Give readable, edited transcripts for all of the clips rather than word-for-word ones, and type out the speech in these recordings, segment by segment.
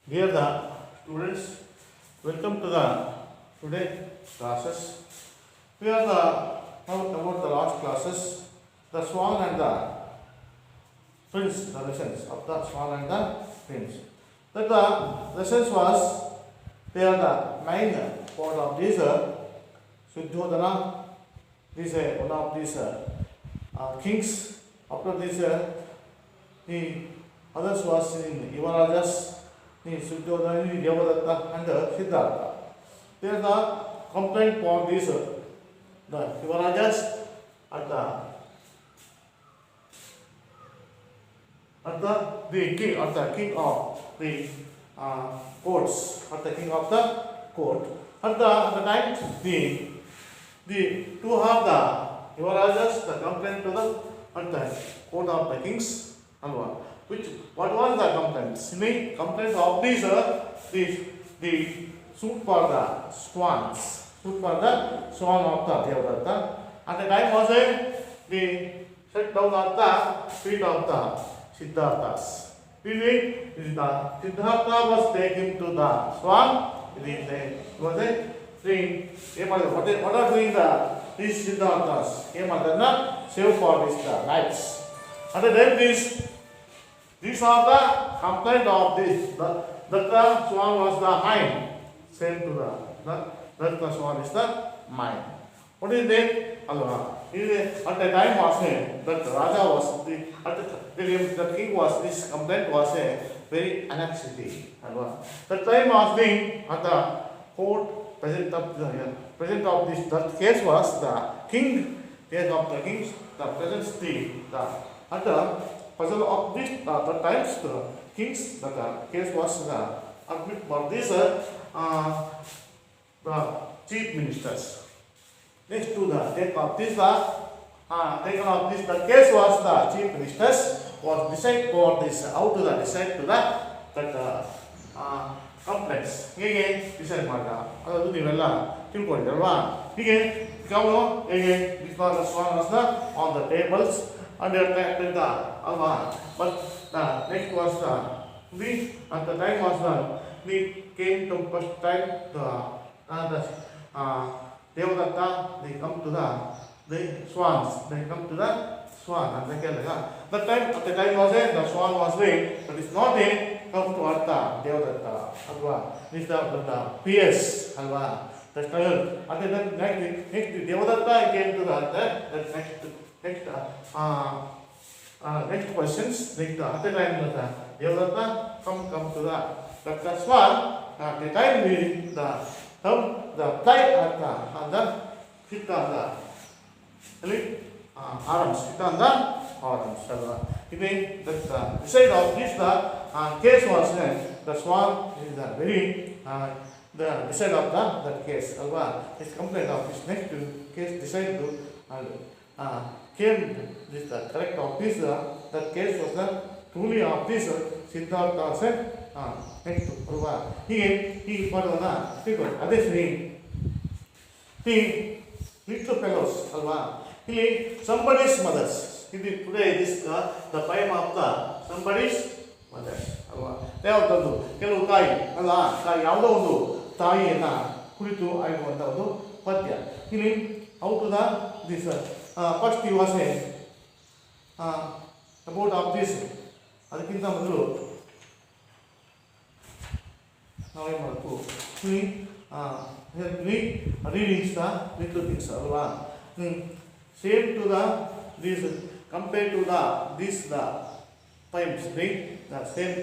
Dear the students, welcome to the today classes. We are now about the last classes, the swan and the prince, the lessons of the swan and the prince. That the lessons was they are the main part of this Suddhodana. This one of these kings. After this, the others was in Yavarajas. Suddhodana, Devadatta, and Siddhartha. They are the complaint for these the Yavarajas at the king of the courts, at the king of the court. At the time, the two of the Yavarajas, the complaint to the court of the kings, Alva. What was the complaint? The complaint of these the suit for the swans, suit for the swan of the Devadatta. At the time was the set down of the feet of the Siddharthas. This is the Siddhartha was taken to the swan. What are doing these Siddharthas? Save for these knights. At the time these are the complaint of this. That the swan was the mind. Same to that the swan is the mind. What is that? At the time was that Raja was the king was this complaint was a very anxiety. The time was being at the court present of this that case was the king case of the kings the present the at the puzzle of this the times the kings the case was admit for this the chief ministers. Next to the take of this taken of this the case was the chief ministers was decide for this how to the decide to that complex ಹೇಗೆ decide ಮಾಡ್ದ ಅದು ನೀವೆಲ್ಲ ತಿಳ್ಕೊಂಡಿರಲ್ವಾ ಹೀಗೆ ಅವನು ಹೇಗೆ on the tables and ಅಲ್ವಾ but next was the at the time was we came to first time the Devadatta they come to the swans they come to the swan and they ಕೇಳಿದಾಗ at the time was the swan was there but it's not there come to Artha Devadatta alva this the PS alva the struggle at the next Devadatta came to the next questions next at the time the Devadatta come to the swan at the time the fly at the sit on the arms sit on the arms alva again the beside of this the case was the swan is the very the decide of that case alva this complaint of this next case decide to came this the correct of this that case was the truly of this Siddhartha said next alva he ಬರೋಣ ಅದೇ ಸರಿ the little fellows alva ಇಲ್ಲಿ somebody's mothers ಇದು today this the poem of the somebody's mothers ಅಲ್ವಾ ಯಾವುದೊಂದು ಕೆಲವು ತಾಯಿ ಅಲ್ಲ ಯಾವುದೋ ಒಂದು ತಾಯಿಯನ್ನ ಕುರಿತು ಆಗುವಂಥ ಒಂದು ಪದ್ಯ ಇಲ್ಲಿ ಔಟ್ ದ ದಿಸ್ ಫಸ್ಟ್ ಈ ವಾಸ್ ಅಬೌಟ್ ಆಫ್ ದಿಸ್ ಅದಕ್ಕಿಂತ ಮೊದಲು ನಾವೇನು ಮಾಡಬೇಕು readings the little things alva same to this compared to this the poems right the same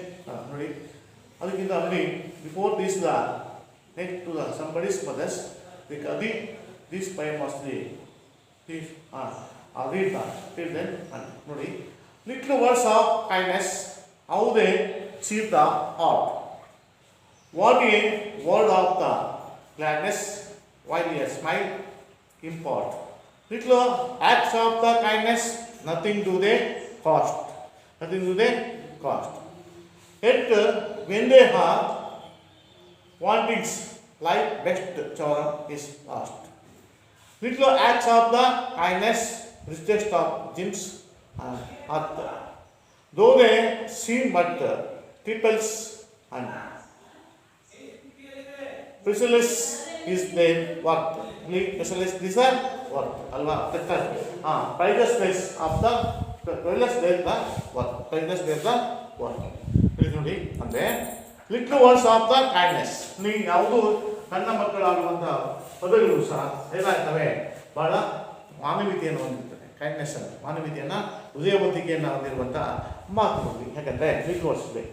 ನೋಡಿ ಅದಕ್ಕಿಂತ ನೋಡಿ before this the next to the somebody's mothers this poem was this read then ನೋಡಿ little words of kindness how they cheer the heart what a word of the gladness while a smile impart little acts of the kindness nothing do they cost yet when they have wantings like best charm is lost little acts of the kindness richest of gems earth though they seem but triples and Specialist is their work. Specialist is their work. Alva. Priceless place of the priceless there the work. Priceless there the work. ನೋಡಿ ಅಂದರೆ little words of the kindness. ನೀವು ಯಾವುದು ಸಣ್ಣ ಮಕ್ಕಳಾಗುವಂಥ ಪದಗಳು ಸಹ ಏನಾಗ್ತವೆ, ಬಹಳ ಮಾನವೀಯತೆಯನ್ನು ಹೊಂದಿರ್ತದೆ. Kindness ಅಂದರೆ ಮಾನವೀಯತೆಯನ್ನು, ಹೃದಯವಂತಿಕೆಯನ್ನು ಹೊಂದಿರುವಂಥ ಮಾತುಗಳು. ಯಾಕಂದರೆ ಲಿಟ್ಲ್ ವರ್ಡ್ಸ್ ಇದೆ.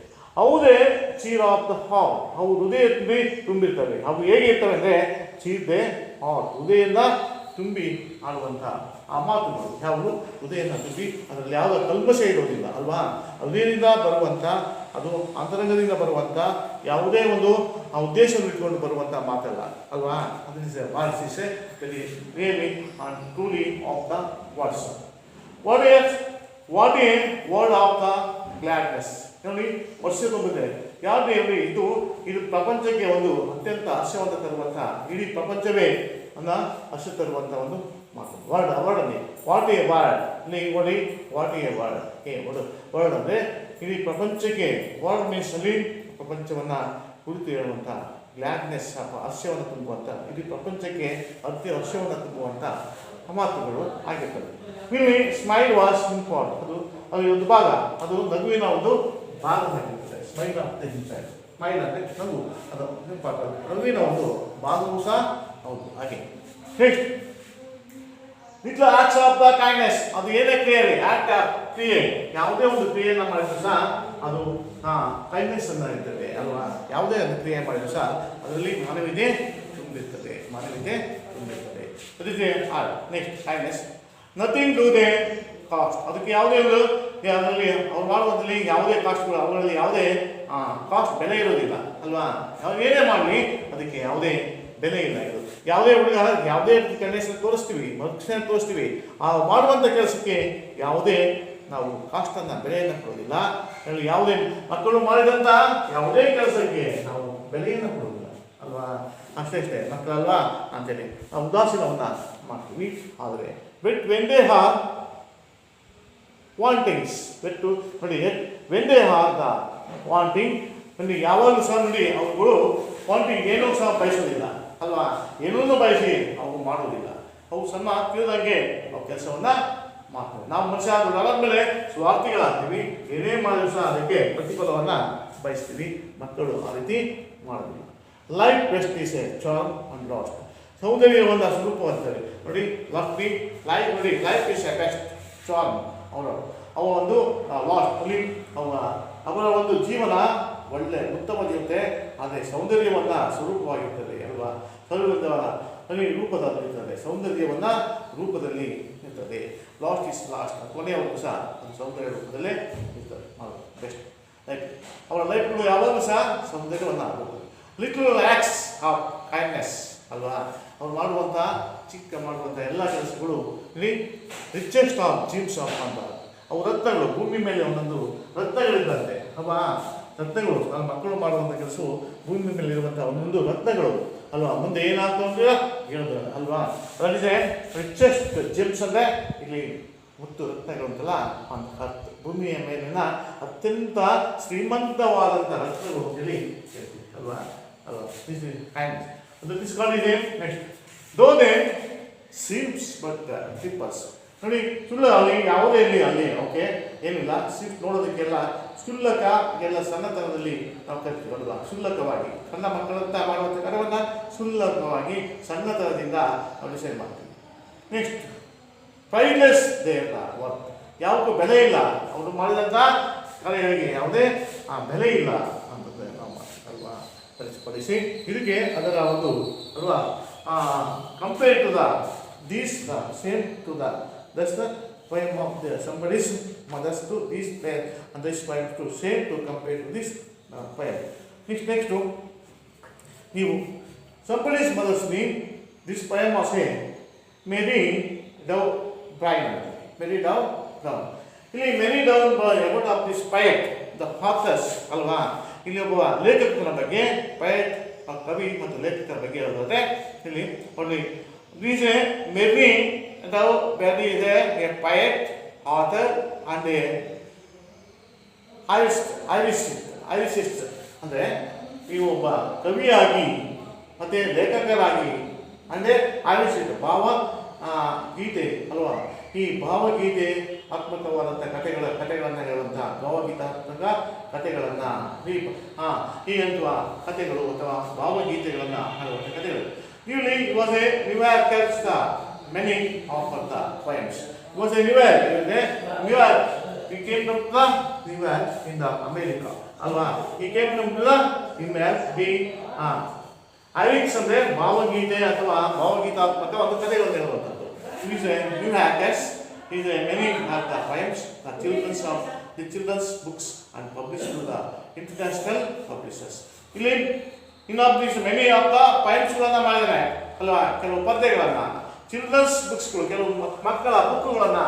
ಅವುದೇ ಚೀರ್ ಆಫ್ ದ ಹಾರ್ಟ್. ಅವು ಹೃದಯದಲ್ಲಿ ತುಂಬಿರ್ತವೆ. ಅವು ಹೇಗಿರ್ತವೆ ಅಂದರೆ ಚೀರ್ ದೆ ಹಾರ್ಟ್, ಹೃದಯದಿಂದ ತುಂಬಿ ಆಡುವಂಥ ಆ ಮಾತುಗಳು. ಯಾವುದು ಹೃದಯನ ತುಂಬಿ, ಅದರಲ್ಲಿ ಯಾವುದೋ ಕಲ್ಮಶ ಇರೋದಿಲ್ಲ ಅಲ್ವಾ. ಹೃದಯದಿಂದ ಬರುವಂಥ, ಅದು ಅಂತರಂಗದಿಂದ ಬರುವಂಥ ಯಾವುದೇ ಒಂದು ಆ ಉದ್ದೇಶವನ್ನು ಇಟ್ಕೊಂಡು ಬರುವಂಥ ಮಾತಲ್ಲ ಅಲ್ವಾ. ಅದನ್ನ ಮಾಡಿಸಿ really and truly of the words. What is word of the gladness. ನೋಡಿ, ವರ್ಷಕ್ಕೊಮ್ಮೆ ಯಾವುದು ಹೇಳಿ, ಇದು ಪ್ರಪಂಚಕ್ಕೆ ಒಂದು ಅತ್ಯಂತ ಹರ್ಷವನ್ನು ತರುವಂಥ, ಇಡೀ ಪ್ರಪಂಚವೇ ಅನ್ನೋ ಹರ್ಷ ತರುವಂಥ ಒಂದು ಮಾತು. ವರ್ಡಲ್ಲಿ ವಾಟ್ ಎ ವರ್ಡ್. ನೋಡಿ, ವಾಟ್ ಎ ವರ್ಡ್. ವರ್ಡ್ ಅಂದರೆ ಇಡೀ ಪ್ರಪಂಚಕ್ಕೆ, ವರ್ಡ್ ಮೀನ್ಸ್ ಅಲ್ಲಿ ಪ್ರಪಂಚವನ್ನು ಕುರಿತು ಹೇಳುವಂಥ ಗ್ಲಾಡ್ನೆಸ್, ಹರ್ಷವನ್ನು ತುಂಬುವಂಥ, ಇಡೀ ಪ್ರಪಂಚಕ್ಕೆ ಅತಿ ಹರ್ಷವನ್ನು ತುಂಬುವಂಥ ಮಾತುಗಳು ಆಗಿರ್ತವೆ. ಇಲ್ಲಿ ಸ್ಮೈಲ್ ವಾಸ್ ಇಂಪಾರ್ಟೆಂಟ್. ಅದು ಒಂದು ಭಾಗ, ಅದು ನಗುವಿನ ಒಂದು ಭಾಗವಾಗಿರ್ತದೆ. ಸ್ಮೈಲ್ ಅಂತ ಹೇಳ್ತಾರೆ. ಸ್ಮೈಲ್ ಅಂದರೆ ನಗು, ಅದು ಇಂಪಾರ್ಟೆಂಟ್, ನಗುವಿನ ಒಂದು ಭಾಗವೂ ಸಹ ಹೌದು. ಹಾಗೆ next little acts of the kindness. ಅದು ಏನೇ ಕ್ರಿಯೆ, ಆಕ್ಟ್ ಆಫ್ ಕ್ರಿಯೆ, ಯಾವುದೇ ಒಂದು ಕ್ರಿಯೆಯನ್ನು ಮಾಡಿದ್ರು ಸಹ ಅದು ಕೈಂಡ್ನೆಸ್ ಅನ್ನು ಇರ್ತದೆ ಅಲ್ವಾ. ಯಾವುದೇ ಒಂದು ಕ್ರಿಯೆ ಮಾಡಿದ್ರು ಸಹ ಅದರಲ್ಲಿ ಮಾನವೀಯತೆ ತುಂಬಿರ್ತದೆ. Next kindness. Nothing to the cost. ಅದಕ್ಕೆ ಯಾವುದೇ ಒಂದು ಅದರಲ್ಲಿ ಅವ್ರು ಮಾಡುವುದರಲ್ಲಿ ಯಾವುದೇ ಕಾಸ್ಟ್ಗಳು, ಅವುಗಳಲ್ಲಿ ಯಾವುದೇ ಕಾಸ್ಟ್ ಬೆಲೆ ಇರೋದಿಲ್ಲ ಅಲ್ವಾ. ಏನೇ ಮಾಡಲಿ ಅದಕ್ಕೆ ಯಾವುದೇ ಬೆಲೆ ಇಲ್ಲ. ಇದು ಯಾವುದೇ ಹುಡುಗ ಯಾವುದೇ ಕೈಂಡ್ನೆಸ್ ತೋರಿಸ್ತೀವಿ, ಭಕ್ಷಣೆ ತೋರಿಸ್ತೀವಿ, ಆ ಮಾಡುವಂಥ ಕೆಲಸಕ್ಕೆ ಯಾವುದೇ ನಾವು ಕಾಸ್ಟನ್ನು, ಬೆಲೆಯನ್ನು ಕೊಡೋದಿಲ್ಲ. ಯಾವುದೇ ಮಕ್ಕಳು ಮಾಡಿದಂಥ ಯಾವುದೇ ಕೆಲಸಕ್ಕೆ ನಾವು ಬೆಲೆಯನ್ನು ಕೊಡೋದಿಲ್ಲ ಅಲ್ವಾ. ಅಷ್ಟೇ ಮಕ್ಕಳಲ್ವಾ ಅಂತೇಳಿ ನಾವು ಉದಾಸೀನವನ್ನು ಮಾಡ್ತೀವಿ. ಆದರೆ ವೆನ್ ದೇ ಹಾರ್ ವಾಂಟಿಂಗ್ಸ್, ನೋಡಿ when they are the wanting, ನೋಡಿ ಯಾವಾಗಲೂ ಸಹ ನೋಡಿ ಅವುಗಳು ವಾಂಟಿಂಗ್ ಏನೂ ಸಹ ಬಯಸೋದಿಲ್ಲ ಅಲ್ವಾ. ಏನೂ ಬಯಸಿ ಅವು ಮಾಡೋದಿಲ್ಲ. ಅವು ಸಣ್ಣ ತಿಳಿದಂಗೆ ಅವು ಕೆಲಸವನ್ನು ಮಾಡ್ತವೆ. ನಾವು ಮನುಷ್ಯ ಆದಮೇಲೆ ಸ್ವಾರ್ಥಿಗಳಾಗ್ತೀವಿ. ಏನೇ ಮಾಡಿದ್ರು ಸಹ ಅದಕ್ಕೆ ಪ್ರತಿಫಲವನ್ನು ಬಯಸ್ತೀವಿ. ಮಕ್ಕಳು ಆ ರೀತಿ ಮಾಡೋದಿಲ್ಲ. Life best is a charm and lost. ಸೌಂದರ್ಯ ಒಂದು ಸ್ವರೂಪವಂತದೆ ನೋಡಿ. ಲೈಫ್ ನೋಡಿ, life is a best charm. ಅವ ಒಂದು ಲಾಸ್ಟ್ ಅಲ್ಲಿ ಅವರ ಒಂದು ಜೀವನ ಒಳ್ಳೆ ಉತ್ತಮದಿರುತ್ತೆ. ಆದರೆ ಸೌಂದರ್ಯವನ್ನು ಸ್ವರೂಪವಾಗಿರ್ತದೆ ಅಲ್ವಾ. ಅಲ್ಲಿ ರೂಪದಲ್ಲಿರ್ತದೆ, ಸೌಂದರ್ಯವನ್ನು ರೂಪದಲ್ಲಿ ಇರ್ತದೆ. ಲಾಸ್ಟ್ ಇಸ್ ಲಾಸ್ಟ್, ಕೊನೆಯವರೆಗೂ ಸಹ ಅದು ಸೌಂದರ್ಯ ರೂಪದಲ್ಲೇ ಇರ್ತದೆ. ಬೆಸ್ಟ್ ಲೈಫ್, ಅವರ ಲೈಫ್ಗಳು ಯಾವಾಗಲೂ ಸಹ ಸೌಂದರ್ಯವನ್ನು ಆಗಬಹುದು. ಲಿಟ್ಲ್ ಆಕ್ಟ್ಸ್ ಆಫ್ ಕೈಂಡ್ನೆಸ್ ಅಲ್ವಾ. ಅವ್ರು ಮಾಡುವಂಥ ಮಾಡುವಂಥ ಎಲ್ಲ ಕೆಲಸಗಳು ಇಲ್ಲಿ ರಿಚೆಸ್ಟ್ ಆಫ್ ಜೀಮ್ಸ್ ಆಫ್ ಅಂತ. ಅವು ರತ್ನಗಳು, ಭೂಮಿ ಮೇಲೆ ಒಂದೊಂದು ರತ್ನಗಳಿದ್ದಂತೆ ಅಲ್ವಾ. ರತ್ನಗಳು, ನನ್ನ ಮಕ್ಕಳು ಮಾಡುವಂಥ ಕೆಲಸವು ಭೂಮಿ ಮೇಲೆ ಇರುವಂಥ ಒಂದೊಂದು ರತ್ನಗಳು ಅಲ್ವಾ. ಮುಂದೆ ಏನಾಗ್ತದೆ ಅಂದರೆ ಹೇಳಿದ್ರು ಅಲ್ವಾ. ಅದರಲ್ಲಿ ರಿಚೆಸ್ಟ್ ಜೆಮ್ಸ್ ಅಂದರೆ ಇಲ್ಲಿ ಮುತ್ತು ರತ್ನಗಳು ಅಂತಲ್ಲ, ಭೂಮಿಯ ಮೇಲಿನ ಅತ್ಯಂತ ಶ್ರೀಮಂತವಾದಂಥ ರತ್ನಗಳು ಇಲ್ಲಿ ಅಲ್ವಾ. ದಿಸ್ ಕಾಲ್ಡ್ ಇದೆ. Next though they seems but triples. ನೋಡಿ, ಸುಳ್ಳು ಅಲ್ಲಿ ಯಾವುದೇ ಇರಲಿ ಅಲ್ಲಿ ಓಕೆ ಏನಿಲ್ಲ. ಸಿಪ್ ನೋಡೋದಕ್ಕೆಲ್ಲ ಕ್ಷುಲ್ಲಕ, ಎಲ್ಲ ಸಣ್ಣತನದಲ್ಲಿ ನಾವು ಕರಿತೀವಿ ಅಲ್ವಾ. ಕ್ಷುಲ್ಲಕವಾಗಿ ಸಣ್ಣ ಮಕ್ಕಳಂತ ಮಾಡುವಂಥ ಕಾರ್ಯವನ್ನು ಕ್ಷುಲ್ಲಕವಾಗಿ ಸಣ್ಣತನದಿಂದ ನಾವು ಡಿಸೈಡ್ ಮಾಡ್ತೀವಿ. ನೆಕ್ಸ್ಟ್ ಪ್ರೈಸ್ಲೆಸ್ ದೇವರ ವರ್ಕ್. ಯಾವುದಕ್ಕೂ ಬೆಲೆ ಇಲ್ಲ. ಅವರು ಮಾಡಿದಂಥ ಕಾರ್ಯಗಳಿಗೆ ಯಾವುದೇ ಬೆಲೆ ಇಲ್ಲ ಅಂತಂದರೆ ನಾವು ಅಲ್ವಾ ಪರಿಸಿ. ಇದಕ್ಕೆ ಅದರ ಒಂದು ಅಲ್ವಾ compare to the these the same to the that's the poem of the somebody's mothers to this poem, and this poem to same to compare to this poem. Next to ನೀವು somebody's mother's name, this poem was saying Mary Dow Brown. Mary Dow Brown. ಇಲ್ಲಿ Mary Down about of this poet the facts ಅಲ್ವಾ. ಇಲ್ಲಿ ಒಬ್ಬ ಲೇಖಕನ ಬಗ್ಗೆ, poet ಕವಿ ಮತ್ತು ಲೇಖಕರ ಬಗ್ಗೆ ಹೇಳೋದಾದ್ರೆ ಇಲ್ಲಿ ನೋಡಿ these Mary Dow Brown is a poet, author and a Irishist. ಅಂದರೆ ನೀವು ಒಬ್ಬ ಕವಿಯಾಗಿ ಮತ್ತು ಲೇಖಕರಾಗಿ ಅಂದರೆ ಆವಿಷ್ಕೃತ ಭಾವ ಗೀತೆ ಅಲ್ವಾ, ಈ ಭಾವಗೀತೆ ಆತ್ಮಕವಾದಂಥ ಕಥೆಗಳನ್ನು ಹೇಳುವಂಥ ಭಾವಗೀತಾತ್ಮಕ ಕಥೆಗಳನ್ನು ಈ ಅಂತುವ ಕಥೆಗಳು ಅಥವಾ ಭಾವಗೀತೆಗಳನ್ನು ಹೇಳುವಂಥ ಕಥೆಗಳು. Usually it was a Newark tells the many of the poems. It was a Newark. He came from the Newark in the America. ಅಲ್ವಾ, he came from the Newark. ಐರಿಕ್ಸ್ ಅಂದರೆ ಭಾವಗೀತೆ ಅಥವಾ ಭಾವಗೀತಾತ್ಮಕ ಒಂದು ಕಥೆಗಳನ್ನು ಹೇಳುವಂಥದ್ದು. Is a Newarkers. Is a many of the poems, the children's books and published to the international publishers. ಇಲ್ಲಿ ಇನ್ನೊಬ್ಬ many of the ಪೈಮ್ಸ್ಗಳನ್ನು ಮಾಡಿದರೆ ಅಲ್ವಾ, ಕೆಲವು ಪದ್ಯಗಳನ್ನು ಚಿಲ್ಡ್ರನ್ಸ್ ಬುಕ್ಸ್ಗಳು ಕೆಲವು ಮಕ್ಕಳ ಬುಕ್ಗಳನ್ನು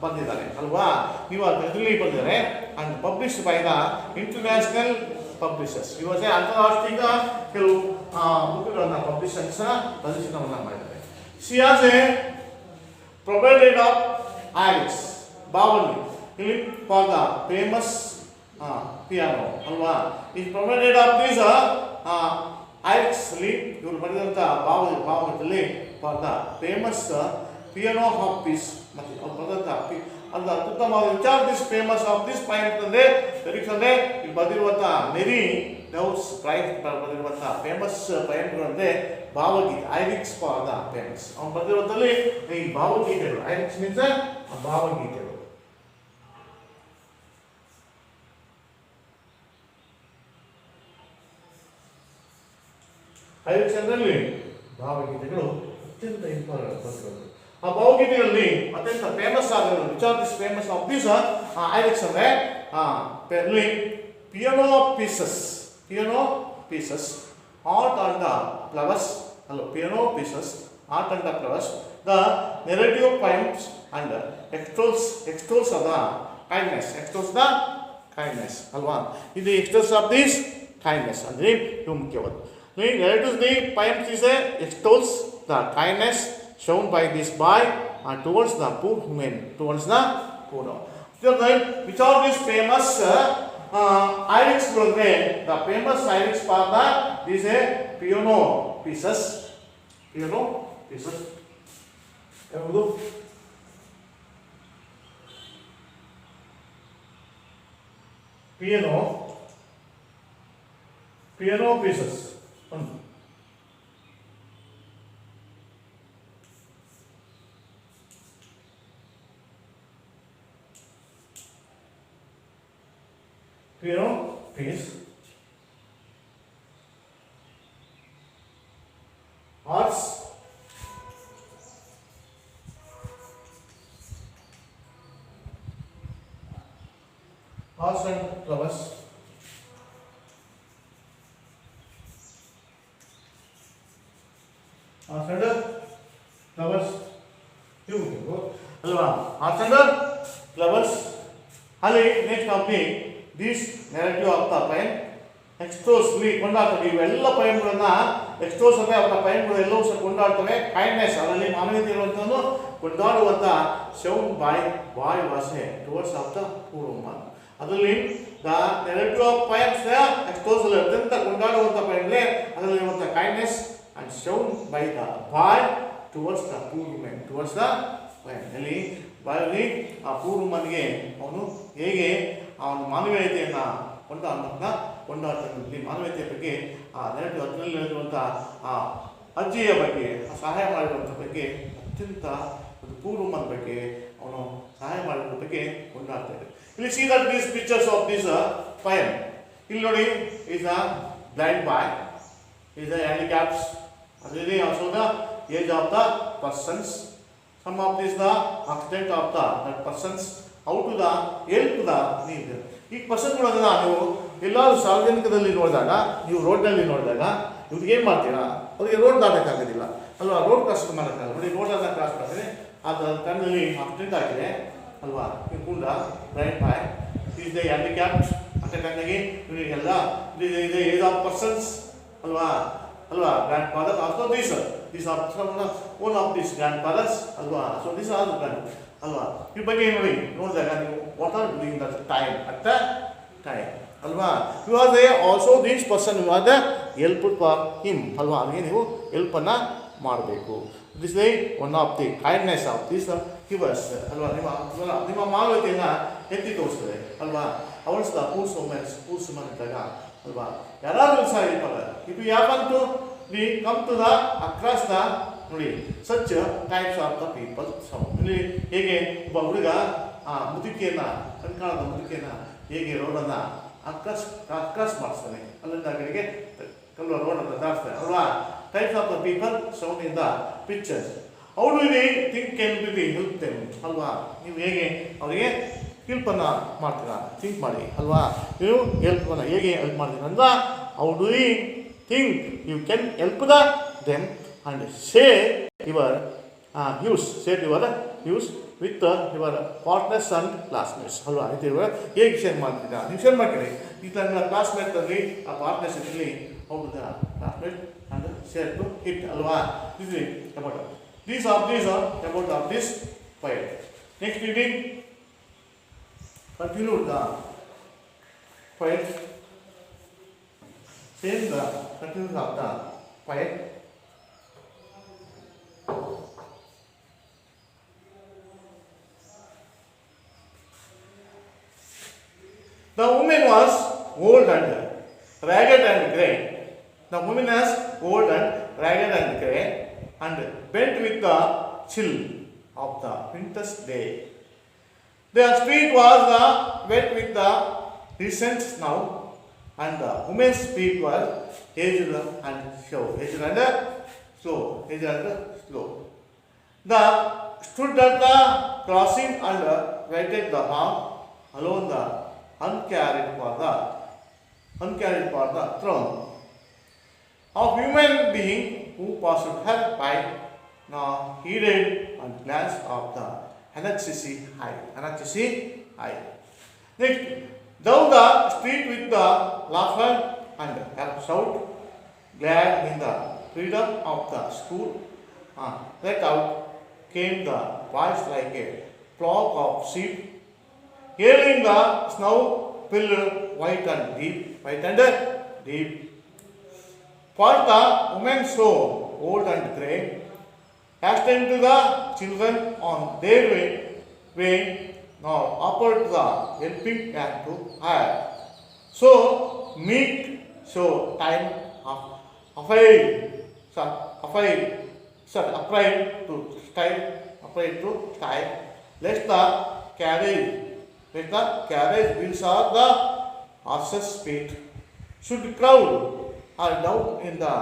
ಬಂದಿದ್ದಾರೆ ಅಲ್ವಾ, ನೀವು ಅದರಲ್ಲಿ ಬಂದಿದ್ದಾರೆ and published by the international publishers. ಇವಾಗ ಅಂತಾರಾಷ್ಟ್ರೀಯ ಕೆಲವು ಬುಕ್ಗಳನ್ನು ಪ್ರದರ್ಶನವನ್ನು ಮಾಡಿದ್ದಾರೆ. See as a provided of lyrics ಬಾವಲಿ ಇಲ್ಲಿ ಫಾರ್ ದ ಫೇಮಸ್ ಪಿಯಾನೋ ಅಲ್ವಾ. ಈ ಪ್ರೊವೈಡೆಡ್ ಆಫ್ ದೀಸ್ ಐರಿಕ್ಸ್ ಅಲ್ಲಿ ಇವರು ಬರೆದಂಥ ಭಾವದಲ್ಲಿ for the famous piano of piece ಮತ್ತು ಅವ್ರು ಬರೆದಂಥ ಅದು ಅತ್ಯುತ್ತಮವಾದ ವಿಚಾರ this famous of this point ಅಂದರೆ ಲಿರಿಕ್ಸ್ ಅಂದರೆ ಇಲ್ಲಿ ಬರೆದಿರುವಂಥ ಮೆರಿ ಡೌಟ್ಸ್ ಪ್ರೈಮ್ ಬರೆದಿರುವಂಥ ಫೇಮಸ್ ಪಾಯಿಂಟ್ಗಳಂದರೆ ಭಾವಗೀತೆ ಐರಿಕ್ಸ್ ಫಾರ್ ದ ಫೇಮಸ್. ಅವ್ನು ಬರೆದಿರುವಂಥಲ್ಲಿ ಈ ಭಾವಗೀತೆಗಳು ಐರಿಕ್ಸ್ ಮೀನ್ಸ್ ಭಾವಗೀತೆಗಳು. ಐರಿಕ್ಸ್ ಅಂದರೆ ಭಾವಗೀತೆಗಳು ಅತ್ಯಂತ ಇಂಪಾರ್ಟೆಂಟ್. ಆ ಭಾವಗೀತೆಗಳಲ್ಲಿ ಅತ್ಯಂತ ಫೇಮಸ್ ಆಗಿರೋದು which are this famous of these lyrics ಅಂದರೆ piano pieces art and the flowers piano pieces art and the flowers the narrative points and extols of the kindness ಅಲ್ವಾ. ಇದು ಎಕ್ಸ್ಟೋಲ್ಸ್ ಆಫ್ ದಿಸ್ ಕೈಂಡ್ನೆಸ್ ಅಂದರೆ ಇವು ಮುಖ್ಯವಾದ narratives the poems is a extols the kindness shown by this boy towards the poor women, towards the poor. Which are these famous lyrics? The famous lyrics for that is a piano pieces. Piano pieces. Piano piece. Arts. Arts and flowers. Arts and flowers. Arts and flowers. Next of the this narrative of the poem ಎಕ್ಸ್ಟೋಸ್ಲಿ ಕೊಂಡಾಡ್ತವೆ. ಇವೆಲ್ಲ ಪಯಮ್ಗಳನ್ನು ಎಕ್ಸ್ಟೋಸ್ ಅಂದರೆ ಅವರ ಪಯಮ್ಗಳು ಎಲ್ಲವೂ ಸಹ ಕೊಂಡಾಡ್ತವೆ. Kindness ಅದರಲ್ಲಿ ಮಾನವೀಯತೆ ಇರುವಂಥದ್ದು ಕೊಂಡಾಡುವಂಥ shown ಬಾಯ್ ಭಾಷೆ towards of the poor woman. ಅದರಲ್ಲಿ ದ ನೆರೇಟಿವ್ ಆಫ್ ಪಯಮ್ಸ್ ಎಕ್ಸ್ಟೋಸ್ ಅಲ್ಲಿ ಅತ್ಯಂತ ಕೊಂಡಾಡುವಂಥ ಪಯಮ್ಗಳೇ ಅದರಲ್ಲಿ ಇರುವಂಥ kindness and shown by the boy towards the poor women towards the poem. ಅಲ್ಲಿ ಬಾಯಲ್ಲಿ ಆ ಪೂರ್ ವುಮನ್ಗೆ ಅವನು ಹೇಗೆ ಆ ಒಂದು ಮಾನವೀಯತೆಯನ್ನು ಕೊಂಡಾಡ್ತಕ್ಕಂಥದ್ದು ಮಾನವೀಯತೆಯ ಬಗ್ಗೆ ಆ ನೆರೆಟಿವ್ ಅದರಲ್ಲಿ ಹೇಳಿರುವಂಥ ಆ ಅಜ್ಜಿಯ ಬಗ್ಗೆ ಸಹಾಯ ಮಾಡಿರುವಂಥ ಬಗ್ಗೆ ಅತ್ಯಂತ ಒಂದು ಪೂರ್ವಮನ ಬಗ್ಗೆ ಅವನು ಸಹಾಯ ಮಾಡಿರೋ ಬಗ್ಗೆ ಕೊಂಡಾಡ್ತಾ ಇದ್ದಾರೆ. ಇಲ್ಲಿ see that these pictures of this poem. ಇಲ್ಲಿ ನೋಡಿ is a blind boy, is a handicaps, ಅದೇ also the age of the persons, some of this the accident of the that persons, how to the help the need. ಈ ಪರ್ಸನ್ಗಳನ್ನ ನೀವು ಎಲ್ಲರೂ ಸಾರ್ವಜನಿಕದಲ್ಲಿ ನೋಡಿದಾಗ, ನೀವು ರೋಡ್ನಲ್ಲಿ ನೋಡಿದಾಗ ಇವ್ರಿಗೆ ಏನು ಮಾಡ್ತೀರಾ, ಅವರಿಗೆ ರೋಡ್ ದಾಟಕ್ಕಾಗೋದಿಲ್ಲ ಅಲ್ವಾ, ರೋಡ್ ಕ್ರಾಸ್ ಮಾಡೋಕ್ಕಾಗಲ್ಲ. ನೋಡಿ ರೋಡನ್ನು ಕ್ರಾಸ್ ಮಾಡಿದ್ರೆ ಅದು ಕಣ್ಣಲ್ಲಿ ಆಕ್ಸಿಡೆಂಟ್ ಆಗಿದೆ ಅಲ್ವಾ, ನೀವು ಕುಂಡ blind boy is the handicapped ಅಷ್ಟೇ ಕಣ್ಣಿಗೆ ಇವರಿಗೆಲ್ಲ ಇದೆ ಏಜ್ ಆಫ್ ಪರ್ಸನ್ಸ್ ಅಲ್ವಾ grandfather also these are own of these grandfathers ಅಲ್ವಾ. ಸೊ ದೀಸ್ ಆರ್ ಗ್ರ್ಯಾಂಡ್ ಅಲ್ವಾ. ಈ ಬಗ್ಗೆ ನೋಡಿ ನೋಡಿದಾಗ ನೀವು what are doing that time at the time ಅಲ್ವಾ. You are they also this person you are the help for him ಅಲ್ವಾ. ಅದಕ್ಕೆ ನೀವು ಹೆಲ್ಪನ್ನು ಮಾಡಬೇಕು. This they one of the kindness of this givers ಅಲ್ವಾ. ನಿಮ್ಮ ಮಾನವತೆಯನ್ನು ಎತ್ತಿ ತೋರಿಸ್ತದೆ ಅಲ್ವಾ. ಅವರ್ಸ್ ದ ಪೂರ್ಸ್ ವುಮೆನ್ ಇದ್ದಾಗ ಅಲ್ವಾ, ಯಾರಾದರೂ ಸಹ ಇರ್ತಾರೆ. If you happen to the come to the across the ನೋಡಿ such types of the people. So ಇಲ್ಲಿ ಹೇಗೆ ಒಬ್ಬ ಹುಡುಗ ಆ ಮುದುಕಿಯನ್ನು ಕಣ್ಕಾಣದ ಮುದುಕಿಯನ್ನು ಹೇಗೆ ರೋಡನ್ನು ಅಕ್ರಾಸ್ ಮಾಡಿಸ್ತಾನೆ, ಅಲ್ಲಿಂದ ಕಡೆಗೆ ಕಲ್ಲು ರೋಡನ್ನು ದಾಟ್ತಾನೆ ಅಲ್ವಾ. Types of the people sound in the pictures. How do we think can be the help them ಅಲ್ವಾ. ನೀವು ಹೇಗೆ ಅವರಿಗೆ ಹೆಲ್ಪನ್ನು ಮಾಡ್ತೀರಾ ಥಿಂಕ್ ಮಾಡಿ ಅಲ್ವಾ. ನೀವು ಹೆಲ್ಪನ್ನು ಹೇಗೆ ಹೆಲ್ಪ್ ಮಾಡ್ತೀರಾ ಅಂದ್ರೆ how do we think you can help the them and share your use with your partners and classmates ಅಲ್ವಾ. ಇದು ಹೇಗೆ ಶೇರ್ ಮಾಡ್ತೀರಾ ನೀವು ಶೇರ್ ಮಾಡ್ಕೊಳ್ಳಿ. ಈಗ ನನ್ನ ಕ್ಲಾಸ್ಮೇಟ್ ಅಲ್ಲಿ ಆ ಪಾರ್ಟ್ನರ್ಸ್ ಇರಲಿ ಹೌದು classmate and share to hit ಅಲ್ವಾ. This is about these are about of this poet. Next reading continue the poet, same the continuation of the poet. The woman was old and ragged and grey. The woman was old and ragged and grey and bent with the chill of the winter's day. Their street was wet with the recent snow, and the woman's feet were aged and slow. The stood at the crossing and waited the arm alone the uncarried for the throne of human being who passed her by, now heeded and glanced of the NHC high. Next, down the street with the laughter and shout, glad in the freedom of the school, let out came the voice like a flock of sheep, hailing the snow pillar white and deep. For the women so old and grey, hastened to the children on their way, nor offered the helping hand to her. So meek, so time afraid to tie, lest the carriage wheels of the horses' feet should crowd are down in the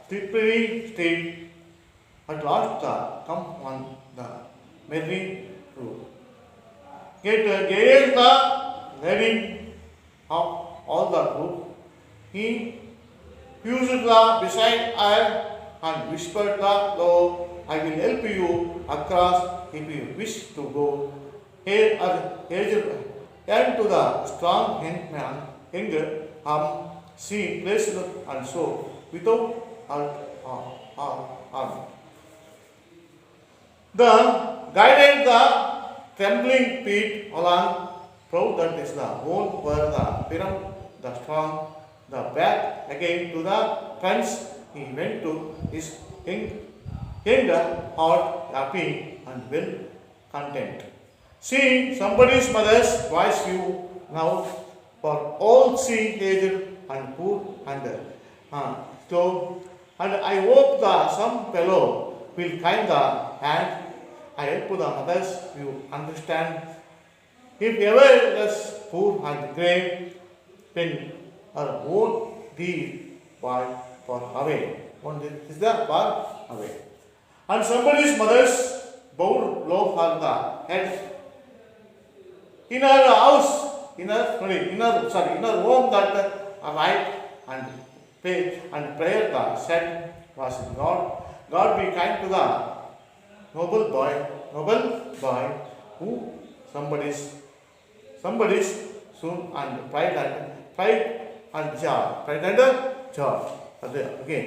slippery street. At last come on the merry road. Gazed the wedding of all the group. He pushed the beside her and whispered the low, I will help you across if you wish to go. Here and to the strong young arm, she placed and so without arm. The guided the trembling feet along, proud that is the whole were the firm, the strong, the back again to the fence. He went to his young heart happy and well content. Seeing somebody's mother's voice you now, for all she aged and poor and slow, and I hope that some fellow will kind the hand. I help the mothers you understand. If ever was poor and grey, then or won't thee far away. One is the far away. And somebody's mother's bowed low for the head. In her house, in her home that right and faith and prayer the said was God be kind to the noble boy who somebody's soon and pride and joy. Again.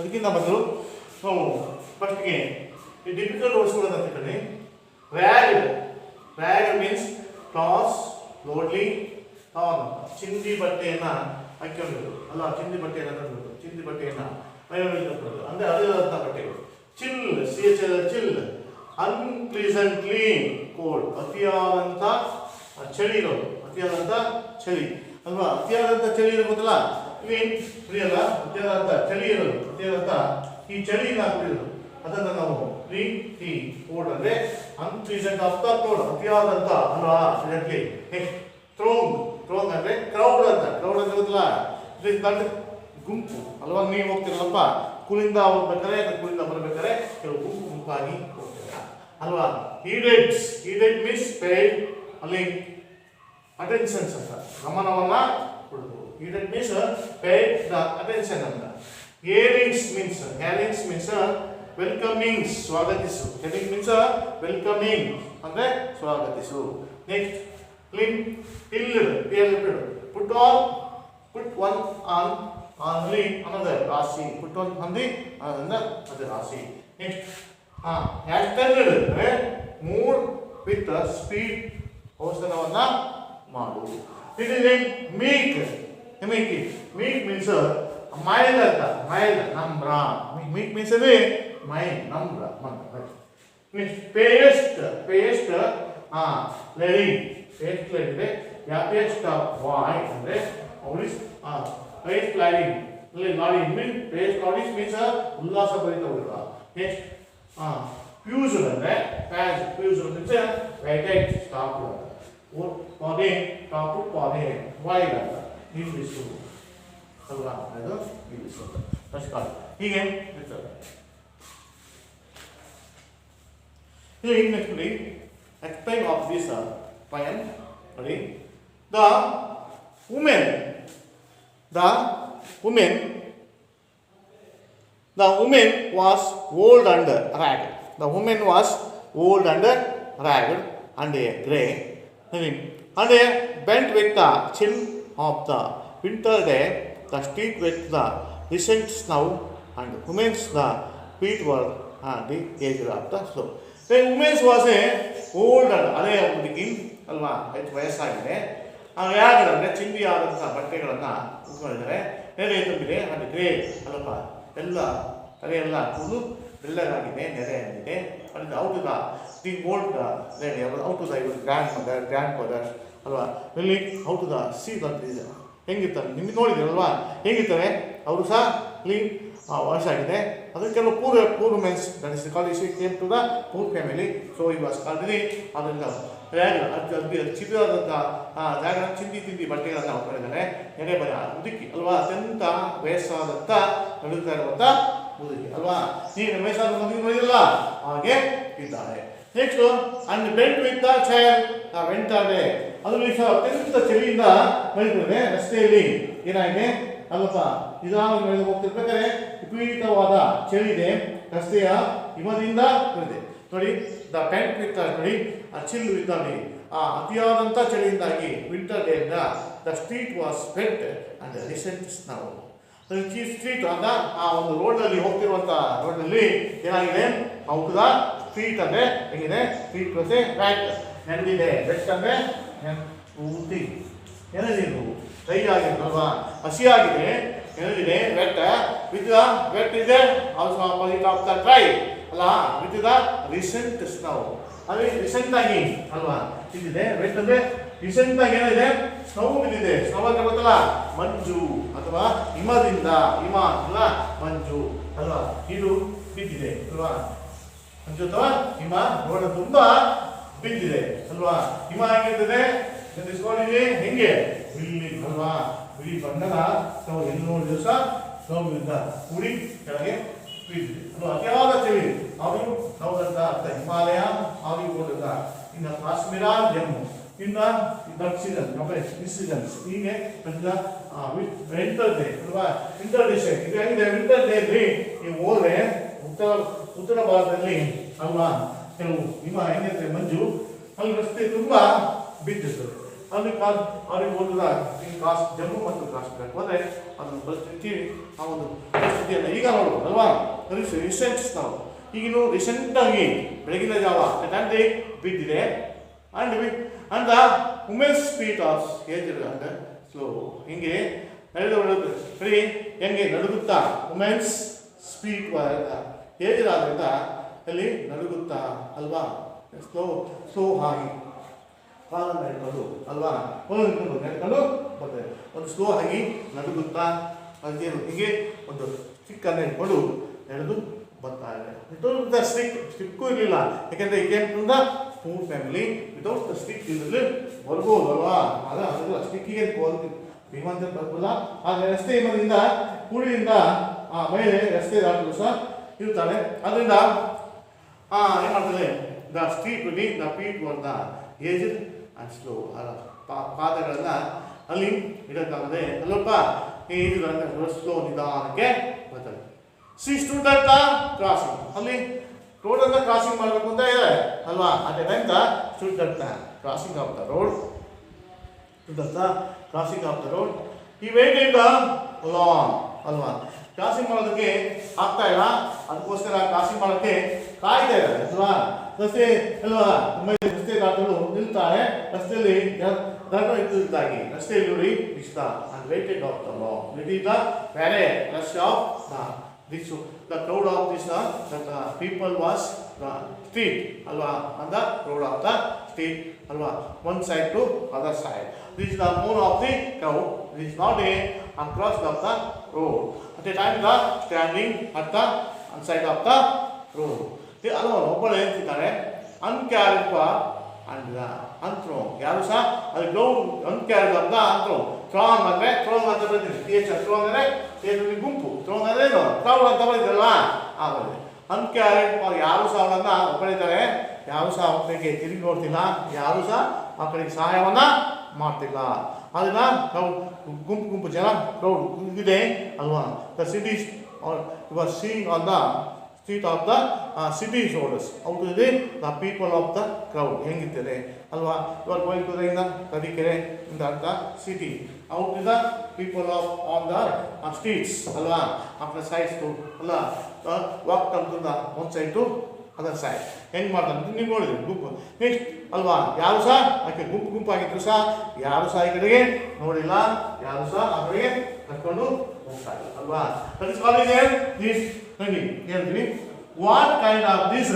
ಅದಕ್ಕಿಂತ ಮೊದಲು ನಾವು ಫಸ್ಟ್ಗೆ ಈ difficult ವರ್ಡ್ಸ್ಗಳನ್ನು ತಿಳ್ಕೊಳ್ಳಿ. ರ್ಯಾಗ್ಡ್, ರ್ಯಾಗ್ಡ್ means toss, ಲೋಡ್ಲಿ, ಟಾನ್, ಚಿಂದಿ ಬಟ್ಟೆಯನ್ನ ಹಾಕಿಕೊಂಡಿರೋದು ಅಲ್ಲ, ಚಿಂದಿ ಬಟ್ಟೆಯನ್ನು ತಂದಿರೋದು, ಚಿಂದಿ ಬಟ್ಟೆಯನ್ನ ಮೈಯೊಳಗಿಟ್ಟುಕೊಳ್ಳೋದು ಅಂದ್ರೆ ಅದೇ ಬಟ್ಟೆಗಳು. ಚಿಲ್, ಚಿಲ್, ಅನ್ಪ್ಲೀಸೆಂಟ್ಲಿ ಕೋಲ್ಡ್, ಅತಿಯಾದಂಥ ಚಳಿ ಇರೋದು, ಅತಿಯಾದಂಥ ಚಳಿ ಅಲ್ವಾ, ಅತಿಯಾದಂಥ ಚಳಿ ಇರೋದಿಲ್ಲ ಇಲ್ಲಿ ಪ್ರಿಯಲ್ಲ, ಅತಿಯಾದಂಥ ಚಳಿ ಇರೋದು, ಅತಿಯಾದಂಥ ಈ ಚಳಿನ ಕುಡಿಯೋದು ಅದನ್ನು ನಾವು ಪ್ರೀತಿ ಕೋಲ್ಡ್ ಅಂದ್ರೆ ಅನ್ಪ್ಲೀಸೆಂಟ್ ಆಫ್ ದ ಕೋಲ್ಡ್, ಅತಿಯಾದಂಥ ಅಲ್ವಾ. ನೆಕ್ಸ್ಟ್ ಥ್ರೋಂಗ್, ಥ್ರೋಂಗ್ ಅಂದ್ರೆ ಕ್ರೌಡ್ ಅಂತ, ಕ್ರೌಡ್ ಅಂತ ಗೊತ್ತಿಲ್ಲ, ದೊಡ್ಡ ಗುಂಪು ಅಲ್ವಾ. ನೀವು ಹೋಗ್ತಿರಲ್ಲಪ್ಪ ಸ್ಕೂಲಿಂದ ಹೋಗ್ಬೇಕಾರೆ ಸ್ಕೂಲಿಂದ ಬರಬೇಕಾದ್ರೆ ಕೆಲವು ಗುಂಪು ಗುಂಪಾಗಿ ಹೋಗ್ತೀರ ಅಲ್ವಾ. ಈಡೆಡ್ಸ್, ಈಡೆಡ್ ಮೀನ್ಸ್ ಪೇಡ್, ಅಲ್ಲಿ ಅಟೆನ್ಷನ್ಸ್ ಅಂತ ಗಮನವನ್ನ ಕೊಡೋದು. Heeded means paid the attention ಅಂತ. ಏರಿಂಗ್ಸ್ ಮೀನ್ಸ್ ವೆಲ್ಕಮಿಂಗ್ಸ್, ಸ್ವಾಗತಿಸು. ಹೆರಿಂಗ್ ಮೀನ್ಸ್ ವೆಲ್ಕಮಿಂಗ್ ಅಂದ್ರೆ ಸ್ವಾಗತಿಸು. Next put one on only another ರಾಶಿ, put one on the another ರಾಶಿ. ನೆಕ್ಸ್ಟ್ alternate ಅಂದ್ರೆ ಮೂವ್ ವಿತ್ ಸ್ಪೀಡ್, ಔಷಧವನ್ನ ಮಾಡು. ಇದು ಮೀಕ್, ಮೀಕ್ ಮೀನ್ಸ್ ಮೈಲ್ಡ್ ಅಂತ, ಮೈಲ್ಡ್ ನಮ್ರ. ಮೀಕ್ ಮೀನ್ಸ್ ಅದೇ ಮೈಲ್ಡ್ ನಮ್ರ. Next paste, lady, paste lady, ಯಾಪೇಸ್ಟ್ ಬಾಯ್ ಅಂದ್ರೆ ಅವಳಿಸ್ paste lading, lading mean paste lading means ಉಲ್ಲಾಸ ಭರಿತ ಹುಡುಗ. ನೆಕ್ಸ್ಟ್ ಫ್ಯೂಸ್ ಅಂದ್ರೆ ಫ್ಯಾಸ್, ಫ್ಯೂಸ್ ಮೀನ್ಸ್ ರೈಟ್ ಸ್ಟಾಪ್ ಪೌದೆ, ಟಾಪು ಪೌದೆ, ವಾಯ್ಡ್ ಅಂತ ಇಂಗ್ಲಿಷು ಅಲ್ವಾ, ಅದು ಇಂಗ್ಲಿಷು ಅಂತ ಹೀಗೆ ಇರ್ತದೆ. Here actually explain of this poem. Ready? The woman was old and ragged. The woman was old and ragged and grey, and bent with the chill of the winter day. The street with the recent snow, and women's the feet were the edge of the snow. The woman was a old and ಹಳೆಯ ಹುಡುಗಿ ಅಲ್ವಾ, ಹೆಚ್ಚು ವಯಸ್ಸಾಗಿದೆ. ಯಾರು ಅಂದರೆ ಚಿಂದಿ ಆದಂಥ ಬಟ್ಟೆಗಳನ್ನು ಉಟ್ಕೊಂಡಿದ್ದಾರೆ, ನೆರೆ ತುಂಬಿದೆ, ಅದು ಗ್ರೇ ಅಲ್ಲಪ್ಪ, ಎಲ್ಲ ತಲೆಯೆಲ್ಲ ಕೂದಲು ಬೆಳ್ಳಗಾಗಿದೆ, ನೆರೆ ಆಗಿದೆ. ಅದು ಔಟದ ದಿ ಓಲ್ಡ್ ಲೇಡಿ, ಔಟದ ಇವರು ಗ್ರ್ಯಾಂಡ್ ಫಾದರ್ಸ್ ಅಲ್ವಾ, ಇಲ್ಲಿ ಔಟದ ಸಿ ಬಂದಿದೆ. ಹೆಂಗಿರ್ತಾರೆ ನಿಮಗೆ ನೋಡಿದ್ದೀರಲ್ವಾ ಹೇಗಿರ್ತಾರೆ ಅವರು ಸಹ ಇಲ್ಲಿ ವಯಸ್ಸಾಗಿದೆ. ಅದು ಕೆಲವು poor mens that is college came to the poor family, so ಈ ವಾಸ್ ಕಾಲ್ಡ್ ಅದರಿಂದ ಚಿತ್ರವಾದಂಥ ಜಾಗ ಚಿಂದಿ ಬಟ್ಟೆಗಳನ್ನು ಹಾಕೊಂಡಿದ್ದಾರೆ. ನೆರೆ ಬರ ಮುದುಕಿ ಅಲ್ವಾ, ಅತ್ಯಂತ ವಯಸ್ಸಾದಂಥ ನಡುತ್ತಾ ಇರುವಂಥ ಮುದುಕಿ ಅಲ್ವಾ. ಈಗ ವಯಸ್ಸಾದ ಮುದುಕಿ ನೋಡಿದಿಲ್ಲ ಹಾಗೆ ಇದ್ದಾರೆ. Next and bent with the chair ವೆಂಟಾಡೆ, ಅದರಲ್ಲಿ ಸಹ ಅತ್ಯಂತ ಚಳಿಯಿಂದ ಬೆಳೆದಿದೆ. ರಸ್ತೆಯಲ್ಲಿ ಏನಾಗಿದೆ ಅಲ್ಲಪ್ಪ, ನಿಧಾನವಾಗಿ ನಡೆದು ಹೋಗ್ತಿರ್ಬೇಕಾದ್ರೆ ವಿಪರೀತವಾದ ಚಳಿ ಇದೆ, ರಸ್ತೆಯ ಹಿಮದಿಂದ ಬಂದಿದೆ ನೋಡಿ. ದ ಬೆಂಟ್ ವಿತ್ ನೋಡಿ ಚಿಲ್ ವಿತ್ ನೋಡಿ ಅತಿಯಾದಂಥ ಚಳಿಯಿಂದಾಗಿ ವಿಂಟರ್ ಡೇ ಇಂದ the street was vet and recent snow. Street ಅಂದ ಆ ಒಂದು ರೋಡ್ನಲ್ಲಿ ಹೋಗ್ತಿರುವಂಥ ರೋಡ್ನಲ್ಲಿ ಏನಾಗಿದೆ, ಔಟದ ಸ್ಟ್ರೀಟ್ ಅಂದರೆ ಹೆಂಗಿದೆ, ಸ್ಟ್ರೀಟ್ ಪ್ಲಸ್ ವೆಟ್, ನೆನೆದಿದೆ. ವೆಟ್ ಅಂದರೆ ಪೂರ್ತಿ ನೆನೆದಿರು, ಡ್ರೈ ಆಗಿದೆ ಅಲ್ವಾ, ಹಸಿಯಾಗಿದೆ, ನೆನೆದಿದೆ. ವೆಟ್ ವಿತ್ ವೆಟ್ ಇದೆ also opposite of the dry ಅಲ್ಲ, ವಿತ್ ದ ರಿಸೆಂಟ್ ಸ್ನೋ, ಅದು ರಿಸೆಂಟ್ ಆಗಿ ಅಲ್ವಾ ಇದಿದೆ. ವೆಟ್ ಅಂದರೆ ರಿಸೆಂಟ್ ಆಗಿ ಏನಿದೆ, ಸ್ನೋ ಬಿದ್ದಿದೆ. ಸ್ನೋ ಅಂದ್ರೆ ಗೊತ್ತಲ್ಲ, ಮಂಜು ಅಥವಾ ಹಿಮದಿಂದ, ಹಿಮ ಅಲ್ಲ ಮಂಜು ಅಲ್ವಾ, ಇದು ಬಿದ್ದಿದೆ ಅಲ್ವಾ. ಮಂಜು ಅಥವಾ ಹಿಮ ರೋಡ್ ತುಂಬಾ ಬಿದ್ದಿದೆ ಅಲ್ವಾ. ಹಿಮ ಹೇಗಿರ್ತದೆ ನಿಂತ್ಕೊಂಡಿದೆ ಹೆಂಗೆ, ಇಲ್ಲಿ ಅಲ್ವಾ, ಬಿಳಿ ಬಣ್ಣದ ಸ್ನೋ, ಎಲ್ಲಿ ನೋಡಿದ್ರು ಸಹ ಸ್ನೋವಿಂದ ಕೂಡಿ ಕೆಳಗೆ ಬಿದ್ದಿದೆ ಅಲ್ವಾ. ಅತಿಯಾದ ಚಳಿ, ಅವರು ನೋಡಿದಂಥ ಅರ್ಥ ಹಿಮಾಲಯ, ಅವರು ಹೋದಂಥ ಇನ್ನು ಕಾಶ್ಮೀರ, ಜಮ್ಮು, ಇನ್ನು ಸೀಸನ್ಸ್ ಹೀಗೆ ವಿಂಟರ್ ಡೇ ಅಲ್ವಾ. ವಿಂಟರ್ ಡೇ ಇದು ಹೆಂಗಿದೆ, ವಿಂಟರ್ ಡೇಲಿ ನೀವು ಹೋದ್ರೆ ಉತ್ತರ ಭಾರತದಲ್ಲಿ ಅಲ್ವಾ ಕೆಲವು ಹಿಮ ಹೆಂಗಿರುತ್ತೆ, ಮಂಜು, ಅಲ್ಲಿ ರಸ್ತೆ ತುಂಬ ಬಿದ್ದಿರ್ತದೆ. ಅಲ್ಲಿ ಅವ್ರಿಗೆ ಹೋದ ಜಮ್ಮು ಮತ್ತು ಕಾಶ್ಮೀರಕ್ಕೆ ಹೋದರೆ ಅದನ್ನು ಪರಿಸ್ಥಿತಿ, ಆ ಒಂದು ಪರಿಸ್ಥಿತಿಯನ್ನು ಈಗ ನೋಡ್ಬೋದು ಅಲ್ವಾ. ರಿಸೆಂಟ್ ಸ್ನೋ, ಈಗಿನ್ನು ರೀಸೆಂಟಾಗಿ ಬೆಳಗಿನ ಜಾವ ತಂದೆ ಬಿದ್ದಿದೆ and the women's speed of aged and slow. ಹಿಂಗೆ ನಡೆದು ಸರಿ ಹೆಂಗೆ ನಡುಗುತ್ತಾ ವುಮೆನ್ಸ್ ಸ್ಪೀಟ್ ಏಜ್ಡ್ ಆದ್ರಿಂದ ಅಲ್ಲಿ ನಡುಗುತ್ತಾ ಅಲ್ವಾ, ಸ್ಲೋ ಸ್ಲೋ ಆಗಿ ಕಾಲನ್ನು ಇಟ್ಕೊಂಡು ಅಲ್ವಾ, ನೆಟ್ಕೊಂಡು ಬರ್ತದೆ. ಒಂದು ಸ್ಲೋ ಆಗಿ ನಡುಗುತ್ತಾ ಅದಕ್ಕೆ ಹೀಗೆ ಒಂದು ಸ್ಟಿಕ್ಕನ್ನು ಇಟ್ಕೊಂಡು ನಡೆದು ಬರ್ತಾ ಇದೆ. ವಿತೌಟ್ ದ ಸ್ಟಿಕ್ಕು ಇರಲಿಲ್ಲ, ಯಾಕೆಂದರೆ ಈ ಕೇಂದ್ರ poor family without the stick ಇದ್ರಲ್ಲಿ ಬರ್ಬೋದು ಅಲ್ವಾ. ಅದರ ಸ್ಟಿಕ್ಕಿಗೆ ಶ್ರೀಮಂತ ಬರ್ಬೋದ. ಆದರೆ ರಸ್ತೆ ಮನೆಯಿಂದ ಕೂಡಿನಿಂದ ಆ ಮಹಿಳೆ ರಸ್ತೆ ದಾಟಲು ಸಹ ಇರ್ತಾಳೆ. ಅದರಿಂದ ಏನು ಮಾಡ್ತದೆ, the street the feet were the aged and slow. ಪಾದಗಳನ್ನು ಅಲ್ಲಿ ಇಡಕ್ಕಾಗದೆ ಅಲ್ಲಪ್ಪ ಇದು ಸ್ಲೋ ನಿಧಾನಕ್ಕೆ ಬರ್ತದೆ. C stood at the crossing, ಅಲ್ಲಿ ರೋಡನ್ನು ಕ್ರಾಸಿಂಗ್ ಮಾಡಬೇಕು ಅಂತ ಇದೆ ಅಲ್ವಾ. At A time the stood at the crossing of the road, crossing of the road ಈ ವೇಟೆಡ್ ಲಾಂಗ್ ಅಲ್ವಾ. ಕ್ರಾಸಿಂಗ್ ಮಾಡೋದಕ್ಕೆ ಆಗ್ತಾ ಇಲ್ಲ, ಅದಕ್ಕೋಸ್ಕರ ಕ್ರಾಸಿಂಗ್ ಮಾಡೋಕ್ಕೆ ಕಾಯ್ತಾ ಇದ್ದಾರೆ ಅಲ್ವಾ. ರಸ್ತೆ ಅಲ್ವಾ, ರಸ್ತೆ ದಾಟಲು ನಿಲ್ತಾರೆ. ರಸ್ತೆಯಲ್ಲಿ ಇದ್ದಾಗಿ ರಸ್ತೆಯಲ್ಲಿ ನೋಡಿ ಇಷ್ಟ and waited of the long. It is the very rush of the crowd of this the people was the street alwa, on the road of the street alwa, one side to other side. This is the more of the crowd. This is not a across of the road. At the time the standing at the side of the road. The alwa ಒಬ್ಬಳು ಹೇಳ್ತಿದ್ದಾರೆ uncared for and the unthrown. ಯಾರು ಸಹ ಅದು ground uncared of the unthrown. Throne ಅಂದರೆ throne ಅಂತ ಬರ್ತೀನಿ. Throne ಅಂದರೆ ಗುಂಪು, ಥ್ರೋನ್ ಅಂದರೆ ಏನು ಕ್ರೌಡ್ ಅಂತ ಬರೀತಾರಲ್ವಾ ಆ ಬರೀ. ಅನ್ಕ್ಯಾರೆಡ್ ಯಾರು ಸಹ ಅವಳನ್ನು ಒಬ್ಬಳಿದ್ದಾರೆ, ಯಾರು ಸಹ ಒಬ್ಬರಿಗೆ ತಿರುಗಿ ನೋಡ್ತಿಲ್ಲ, ಯಾರು ಸಹ ಆ ಕಡೆಗೆ ಸಹಾಯವನ್ನು ಮಾಡ್ತಿಲ್ಲ. ಅದನ್ನ ನಾವು ಗುಂಪು ಜನ ಕ್ರೌಡ್ ಇದೆ ಅಲ್ವಾ. The cities was seeing on the street of the city shoulders out ಇದೆ the people of the crowd ಹೆಂಗಿರ್ತದೆ ಅಲ್ವಾ. ಇವಾಗ ಗೋಯಿಂಗ್ ಟು ದ ತರೀಕೆರೆ ಇಂದ ಅಂತ city out is the people of on the streets ಅಲ್ವಾ. ಆಫ್ಟರ್ ಸೈಡ್ಸ್ ಟು ಅಲ್ಲ walk to the one side to other side ಹೆಂಗೆ ಮಾಡ್ತಾರೆ ನೀವು ನೋಡಿದ್ರಿ ಗುಂಪು. ನೆಕ್ಸ್ಟ್ ಅಲ್ವಾ, ಯಾರು ಸಹ ಆಕೆ ಗುಂಪಾಗಿದ್ರು ಸಹ ಯಾರು ಸಹ ಈ ಕಡೆಗೆ ನೋಡಿಲ್ಲ, ಯಾರು ಸಹ ಆ ಕಡೆಗೆ ಕರ್ಕೊಂಡು ಹೋಗ್ತಾ ಇಲ್ಲ ಅಲ್ವಾ. ದಟ್ ಇಸ್ ಕಾಲ್ಡ್ ದಿಸ್ ನೋಡಿ ಹೇಳ್ತೀವಿ. What kind of this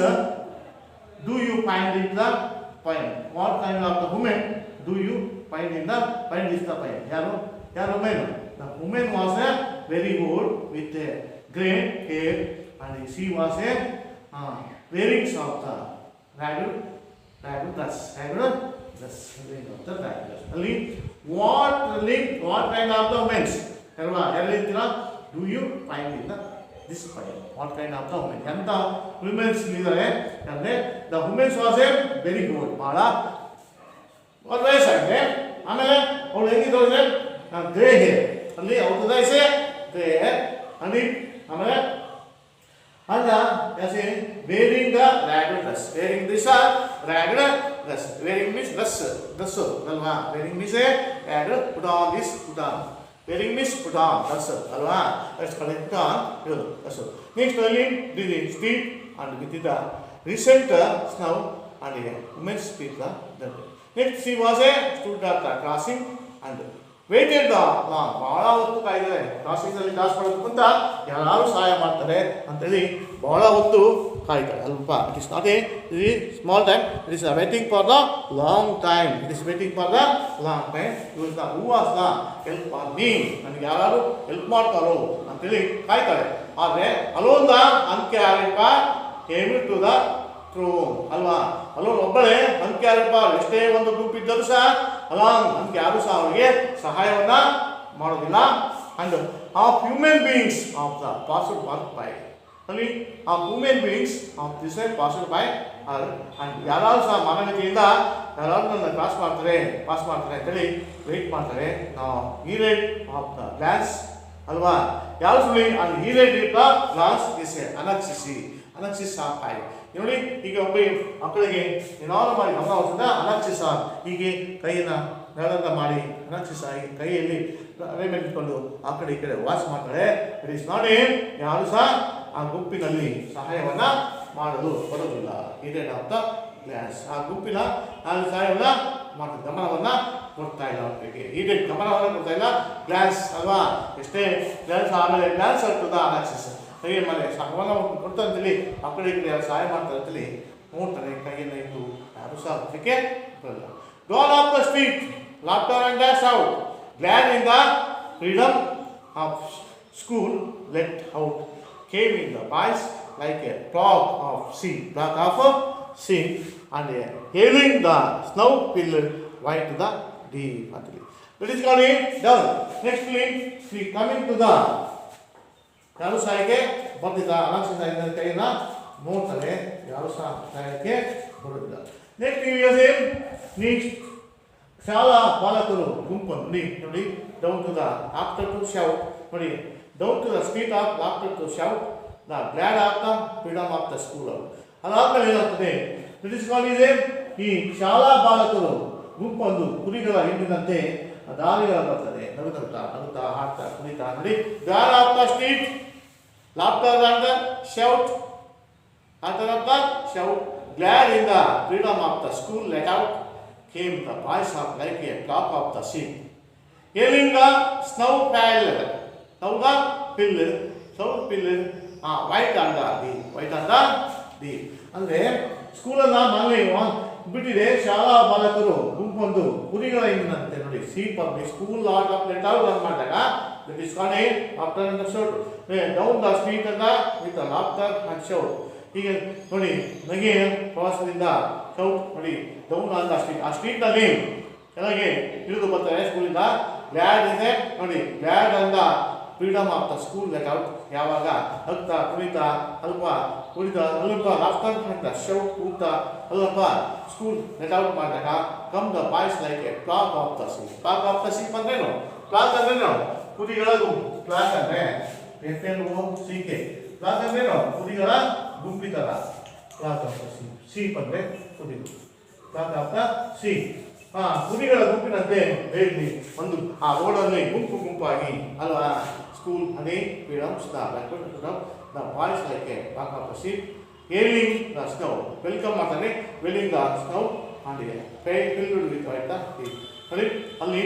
do you find in the pine? What kind of the women do you find in the find is the pine? ಯಾರು women? The women was a very old with a great hair and she was a wearing of the ragged dress, ಅಲ್ಲಿ what kind of the women ಅಲ್ವಾ ಎಲ್ಲಿರ್ತೀರಾ do you find in the this fire? What kind of the women ಎಂತ women's ಇದ್ದಾರೆ ಅಂದರೆ the women's was a very good ಭಾಳ ಅವ್ರ ವಯಸ್ಸಾಗಿದೆ. ಆಮೇಲೆ ಅವಳು ಹೆಂಗಿದ್ರೆ ಗ್ರೇ ಹೇರ್ ಅಲ್ಲಿ ಅವ್ರದ್ದು ವಯಸ್ಸೇ ಗ್ರೇ ಹೇರ್ ಅಲ್ಲಿ ಆಮೇಲೆ and as in wearing the ragged dress, wearing this ragged dress, wearing means dress alva, wearing means a ragged, put on this, put on, wearing means put on dress alva, let's call it put on dress. Next only the street and with the recent snow and women's feet the next she was a stood at the crossing and weighted ಭಾಳ ಹೊತ್ತು ಕಾಯ್ತಾರೆ. ಕ್ರಾಸಿಂಗಲ್ಲಿ cross ಮಾಡೋದಕ್ಕೆ ಅಂತ ಯಾರು ಸಹಾಯ ಮಾಡ್ತಾರೆ ಅಂತೇಳಿ ಭಾಳ ಹೊತ್ತು ಕಾಯ್ತಾರೆ ಅಲ್ಪ. It is not a small time, it is waiting for the long time. It is waiting for the long time. ಇವಾಗ who was the help for me, ನನಗೆ ಯಾರು ಹೆಲ್ಪ್ ಮಾಡ್ತಾರೋ ಅಂತೇಳಿ ಕಾಯ್ತಾರೆ. ಆದರೆ alone the uncared came to the throne ಅಲ್ವಾ. Alone ಒಬ್ಬಳೇ uncared ಎಷ್ಟೇ ಒಂದು ಗ್ರೂಪ್ ಇದ್ದರೂ ಸಹ ಅಲಾಂಗ್ ನಮ್ಗೆ ಯಾರು ಸಹ ಅವರಿಗೆ ಸಹಾಯವನ್ನು ಮಾಡೋದಿಲ್ಲ. And of human beings of the passed work by ಅಲ್ಲಿ ಆ human beings of this passed by and ಯಾರು ಸಹ ಮಾನವೀಯತೆಯಿಂದ ಯಾರು ನನ್ನ ಪಾಸ್ ಮಾಡ್ತಾರೆ ಅಂತೇಳಿ ವೆಯ್ಟ್ ಮಾಡ್ತಾರೆ. ನಾವು ಈ ರೇಟ್ ಆಫ್ ದ ಗ್ಲಾನ್ಸ್ ಅಲ್ವಾ. ಯಾರು ಸುಳಿ ಅಂಡ್ ಈ rate it the glance is ಅನಕ್ಸಿಸ್ ಆಫ್ ಐ ನೋಡಿ. ಈಗ ಒಬ್ಬ ಮಕ್ಕಳಿಗೆ ಏನಾದ್ರು ಮಾಡಿ ಗಮನ ಹೊರಸಿದ ಅನಕ್ಷಿಸ ಹೀಗೆ ಕೈಯನ್ನು ನೆಲದ ಮಾಡಿ ಅನಕ್ಷಿಸ ಈ ಕೈಯಲ್ಲಿ ಅರೇಂಜ್ಮೆಂಟ್ ಇಟ್ಕೊಂಡು ಆ ಕಡೆ ಈ ಕಡೆ ವಾಚ್ ಮಾಡ್ತಾರೆ. ಇಟ್ ಇಸ್ ನಾಟ್ ಏನ್ ಯಾರು ಸಹ ಆ ಗುಂಪಿನಲ್ಲಿ ಸಹಾಯವನ್ನು ಮಾಡಲು ಬರೋದಿಲ್ಲ. ಇದೇನಂತ ಗ್ಲಾನ್ಸ್. ಆ ಗುಂಪಿನ ನಾಲ್ಕು ಸಾಯವನ್ನ ಮತ್ತು ಗಮನವನ್ನು ಕೊಡ್ತಾ ಇಲ್ಲ ಅವರಿಗೆ. ಹೀಗೆ ಗಮನವನ್ನು ಕೊಡ್ತಾ ಇಲ್ಲ, ಗ್ಲಾನ್ಸ್ ಅಲ್ವಾ. ಎಷ್ಟೇ ಗ್ಲಾನ್ಸ್ ಆಮೇಲೆ ಗ್ಲಾನ್ಸ್ ಆಗ್ತದ ಅನಾಕ್ಸಿಸ್ ಕೈಯ ಮೇಲೆ ಗಮನವನ್ನು ಕೊಡ್ತಾ ಅಂತೇಳಿ ಆ ಕಡೆ ಈ ಕಡೆ ಯಾರು ಸಹಾಯ ಮಾಡ್ತಾರೆ ಅಂತೇಳಿ ನೋಡ್ತಾರೆ. ಕೈಯನ್ನು ಇಟ್ಟು ಯಾರು ಸಹ ಅದಕ್ಕೆ ಬರಲ್ಲ. Gone of the street, laughter and dash out, glad in the freedom of school let out, came in the boys like a flock of sea, and hailing the snow-filled white to the deep. That is called it down. Next we coming to the ಯಾರು ಸಹಾಯಕ್ಕೆ ಬಂದಿದ್ದ ಅನಾಕ್ಷಿತ ಕೈಯನ್ನು ನೋಡ್ತಾರೆ, ಯಾರು ಸಹ ಸಹಾಯಕ್ಕೆ ಬರುತ್ತಿಲ್ಲ. Next ಶಾಲಾ ಬಾಲಕರು ಗುಂಪನ್ನು ನೋಡಿ down to the after to shout ನೋಡಿ down to the street of laughter to shout the glad of the freedom of the school. ಅದಾದ್ಮೇಲೆ ಏನಾಗ್ತದೆ, ಬ್ರಿಟಿಷ್ ಕಾಲೇಜ್ ಈ ಶಾಲಾ ಬಾಲಕರು ಗುಂಪೊಂದು ಕುರಿಗಳ ಹಿಂಡಿನಂತೆ ದಾರಿಗಳ ಬರ್ತದೆ, ನಗುತ್ತಾ ನಗುತ್ತಾ ಹಾಡ್ತಾ ಕುಣಿತಾ ನೋಡಿ. Glad of the street, laughter and shout, after the shout, glad in the freedom of the school let out, came the voice of like a flock of the sea, hailing the snow-filled white and the deep. ಅಂದರೆ ಸ್ಕೂಲನ್ನು ಮನೆ ಬಿಟ್ಟಿದೆ, ಶಾಲಾ ಬಾಲಕರು ಗುಂಪೊಂದು ಕುರಿಗಳ ಹಿಂದಿನಂತೆ ನೋಡಿ. Seep of the school lot of let out ಅಂತ ಮಾಡಿದಾಗ that is called after and shout down the street ಅಂತ ವಿತ್ ಲಾಫ್ಟರ್ ಅಂಡ್ ಶೌಟ್. ಹೀಗೆ ನೋಡಿ ನಗೆ ಪ್ರವಾಸದಿಂದ ಶೌಟ್ ನೋಡಿ ಡೌನ್ ಆನ್ ದ ಸ್ಟ್ರೀಟ್, ಆ ಸ್ಟ್ರೀಟ್ನಲ್ಲಿ ಕೆಳಗೆ ಇಳಿದು ಬರ್ತಾರೆ ಸ್ಕೂಲಿಂದ. ಗ್ಲಾಡ್ ಇದೆ ನೋಡಿ, ಗ್ಲಾಡ್ ಅಂದ freedom of the school let out, ಯಾವಾಗ ನಗ್ತಾ ಕುಣಿತಾ ಅಲ್ಪ ಕುಣಿತಾ ಅಲ್ಪ ಲಾಫ್ಟರ್ ಅಂತ ಶೌಟ್ ಕೂಗ್ತಾ ಅಲ್ಪ ಸ್ಕೂಲ್ ಲೆಟ್ ಔಟ್ ಮಾಡಿದಾಗ come the boys like a flock of the sheep. Flock of the sheep ಅಂದ್ರೇನು? ಫ್ಲಾಕ್ ಅಂದ್ರೇನು? ಕುರಿಗಳ ಗುಂಪು. ಫ್ಲಾಕ್ ಅಂದ್ರೆ FLOCK. ಫ್ಲಾಕ್ ಅಂದ್ರೇನು? ಕುರಿಗಳ ಗುಂಪಿತರ. ಫ್ಲಾಕ್ ಆಫ್ ದ ಸೀಪ್. ಸೀಪ್ ಅಂದ್ರೆ ಕುರಿಗಳು. ಫ್ಲಾಕ್ ಆಫ್ ದ ಸೀಪ್. ಕುರಿಗಳ ಗುಂಪಿನಂತೆ ಹೇಳಿ ಒಂದು ಆ ರೋಡಲ್ಲಿ ಗುಂಪು ಗುಂಪಾಗಿ ಅಲ್ವಾ ಸ್ಕೂಲ್ ಅದೇ freedoms the boys like a flock of the sheep, hailing the snow, welcome ಮಾಡ್ತಾನೆ, ವೆಲ್ಲಿಂಗ್ ದ ಸ್ನೋ ಮಾಡಿದೆ ಫಿಲ್ಡ್ ವಿತ್ ವೈಟ್ ನೋಡಿ. ಅಲ್ಲಿ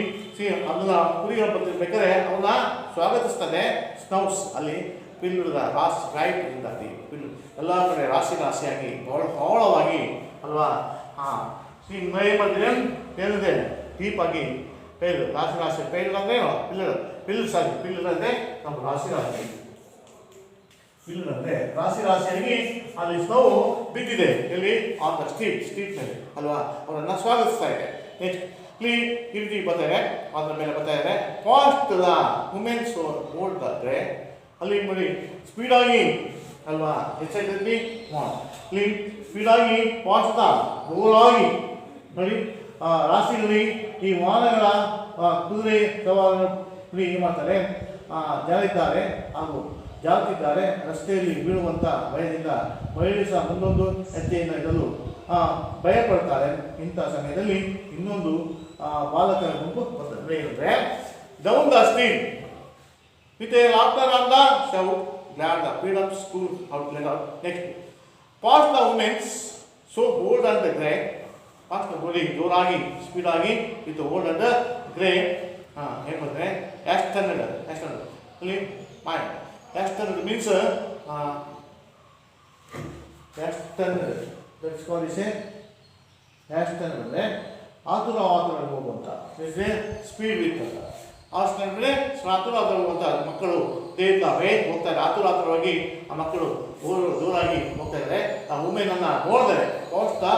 ಅದನ್ನ ಕುರಿಗಳ ಬರ್ತಿರ್ಬೇಕಾದ್ರೆ ಅವನ್ನ ಸ್ವಾಗತಿಸ್ತಾನೆ ಸ್ನೌಸ್, ಅಲ್ಲಿ ಫಿಲ್ಡ್ ದ ರಾಸ್ ರೈಟ್ ಇಂದ ಫಿಲ್ಡ್ ಎಲ್ಲ ಕಡೆ ರಾಶಿ ರಾಶಿಯಾಗಿ ಬಹಳವಾಗಿ ಅಲ್ವಾ. ಏನು ಮಾಡ್ತೀನಿ ಏನಿದೆ ಡೀಪಾಗಿ ಪೈಲ್ ರಾಶಿ ರಾಶಿ ಪೈಲ್ ಅಂದ್ರೆ ಪಿಲ್ಲರ್ಸ್ ಆಗಿ, ಪಿಲ್ಲರ್ ಅಂದರೆ ನಮ್ಮ ರಾಶಿ ರಾಶಿ, ಪಿಲ್ಲರ್ ಅಂದರೆ ರಾಶಿ ರಾಶಿಯಾಗಿ ಅಲ್ಲಿ ಸ್ನೋ ಬಿದ್ದಿದೆ ಎಲ್ಲಿ ಆನ್ ದ ಸ್ಟ್ರೀಟ್ನಲ್ಲಿ ಅಲ್ವಾ. ಅವರನ್ನು ಸ್ವಾಗತಿಸ್ತಾ ಇದೆ. ನೆಕ್ಸ್ಟ್ ಈ ರೀತಿ ಬರ್ತಾರೆ, ಅದ್ರ ಮೇಲೆ ಬರ್ತಾ ಇದೆ. ಫಾಸ್ಟ್ ದ ವುಮೆನ್ಸ್ ಓಲ್ಡ್ ಅಂದರೆ ಅಲ್ಲಿ ನೋಡಿ ಸ್ಪೀಡಾಗಿ ಅಲ್ವಾ ಹೆಚ್ಚಾಗಿ ಇಲ್ಲಿ ಸ್ಪೀಡಾಗಿ ಫಾಸ್ಟ್ ಓಲಾಗಿ ನೋಡಿ ರಾಶಿಯಲ್ಲಿ ಈ ವಾಹನಗಳ ಕುದುರೆ ಸವಾರರು ಏನು ಮಾಡ್ತಾರೆ ಜಾರಿದ್ದಾರೆ ಹಾಗೂ ಜಾರುತ್ತಿದ್ದಾರೆ. ರಸ್ತೆಯಲ್ಲಿ ಬೀಳುವಂಥ ಭಯದಿಂದ ಮಹಿಳೆ ಸಹ ಮುಂದೊಂದು ಹೆಜ್ಜೆಯಿಂದ ಇಡಲು ಭಯಪಡ್ತಾರೆ. ಇಂಥ ಸಮಯದಲ್ಲಿ ಇನ್ನೊಂದು ಬಾಲಕರ ಗುಂಪು ಬರ್ತದೆ. ಏನಂದರೆ down the street with a laughter on the shout, glad the freedom school out let out. Next pass the womens so old and the grey, fast ನೋಡಿ ಜೋರಾಗಿ ಸ್ಪೀಡಾಗಿ ವಿತ್ ಓಲ್ಡ್ ಅಂಡ್ ಗ್ರೇ. ಏನು ಬಂದರೆ ಎಕ್ಸ್ಟರ್ನಡ್ ಅಲ್ಲಿ ಮಾಯ ಎಕ್ಸ್ಟರ್ನಡ್ ಮೀನ್ಸ್ ಎಕ್ಸ್ಟರ್ನಡ್ ದಟ್ಸ್ ಕಾಲ್ಡ್ ಇಸ್ ಎಕ್ಸ್ಟರ್ನಡ್ ಅಂದರೆ ಆತುರವಾಗಿ ಹೋಗುವಂಥ speed with ಅಂತ. ಆಸ್ಟರ್ನಡ್ ಅಂದರೆ ಆತುರವಾಗಿ ಹೋಗುವಂಥ ಮಕ್ಕಳು ತೇಲ್ತಾವೆ ಹೋಗ್ತಾರೆ, ಆತುರವಾಗಿ ಆ ಮಕ್ಕಳು ಜೋರಾಗಿ ಹೋಗ್ತಾ ಇದ್ದಾರೆ. ಆ ವುಮೆನನ್ನು ನೋಡಿದರೆ fast the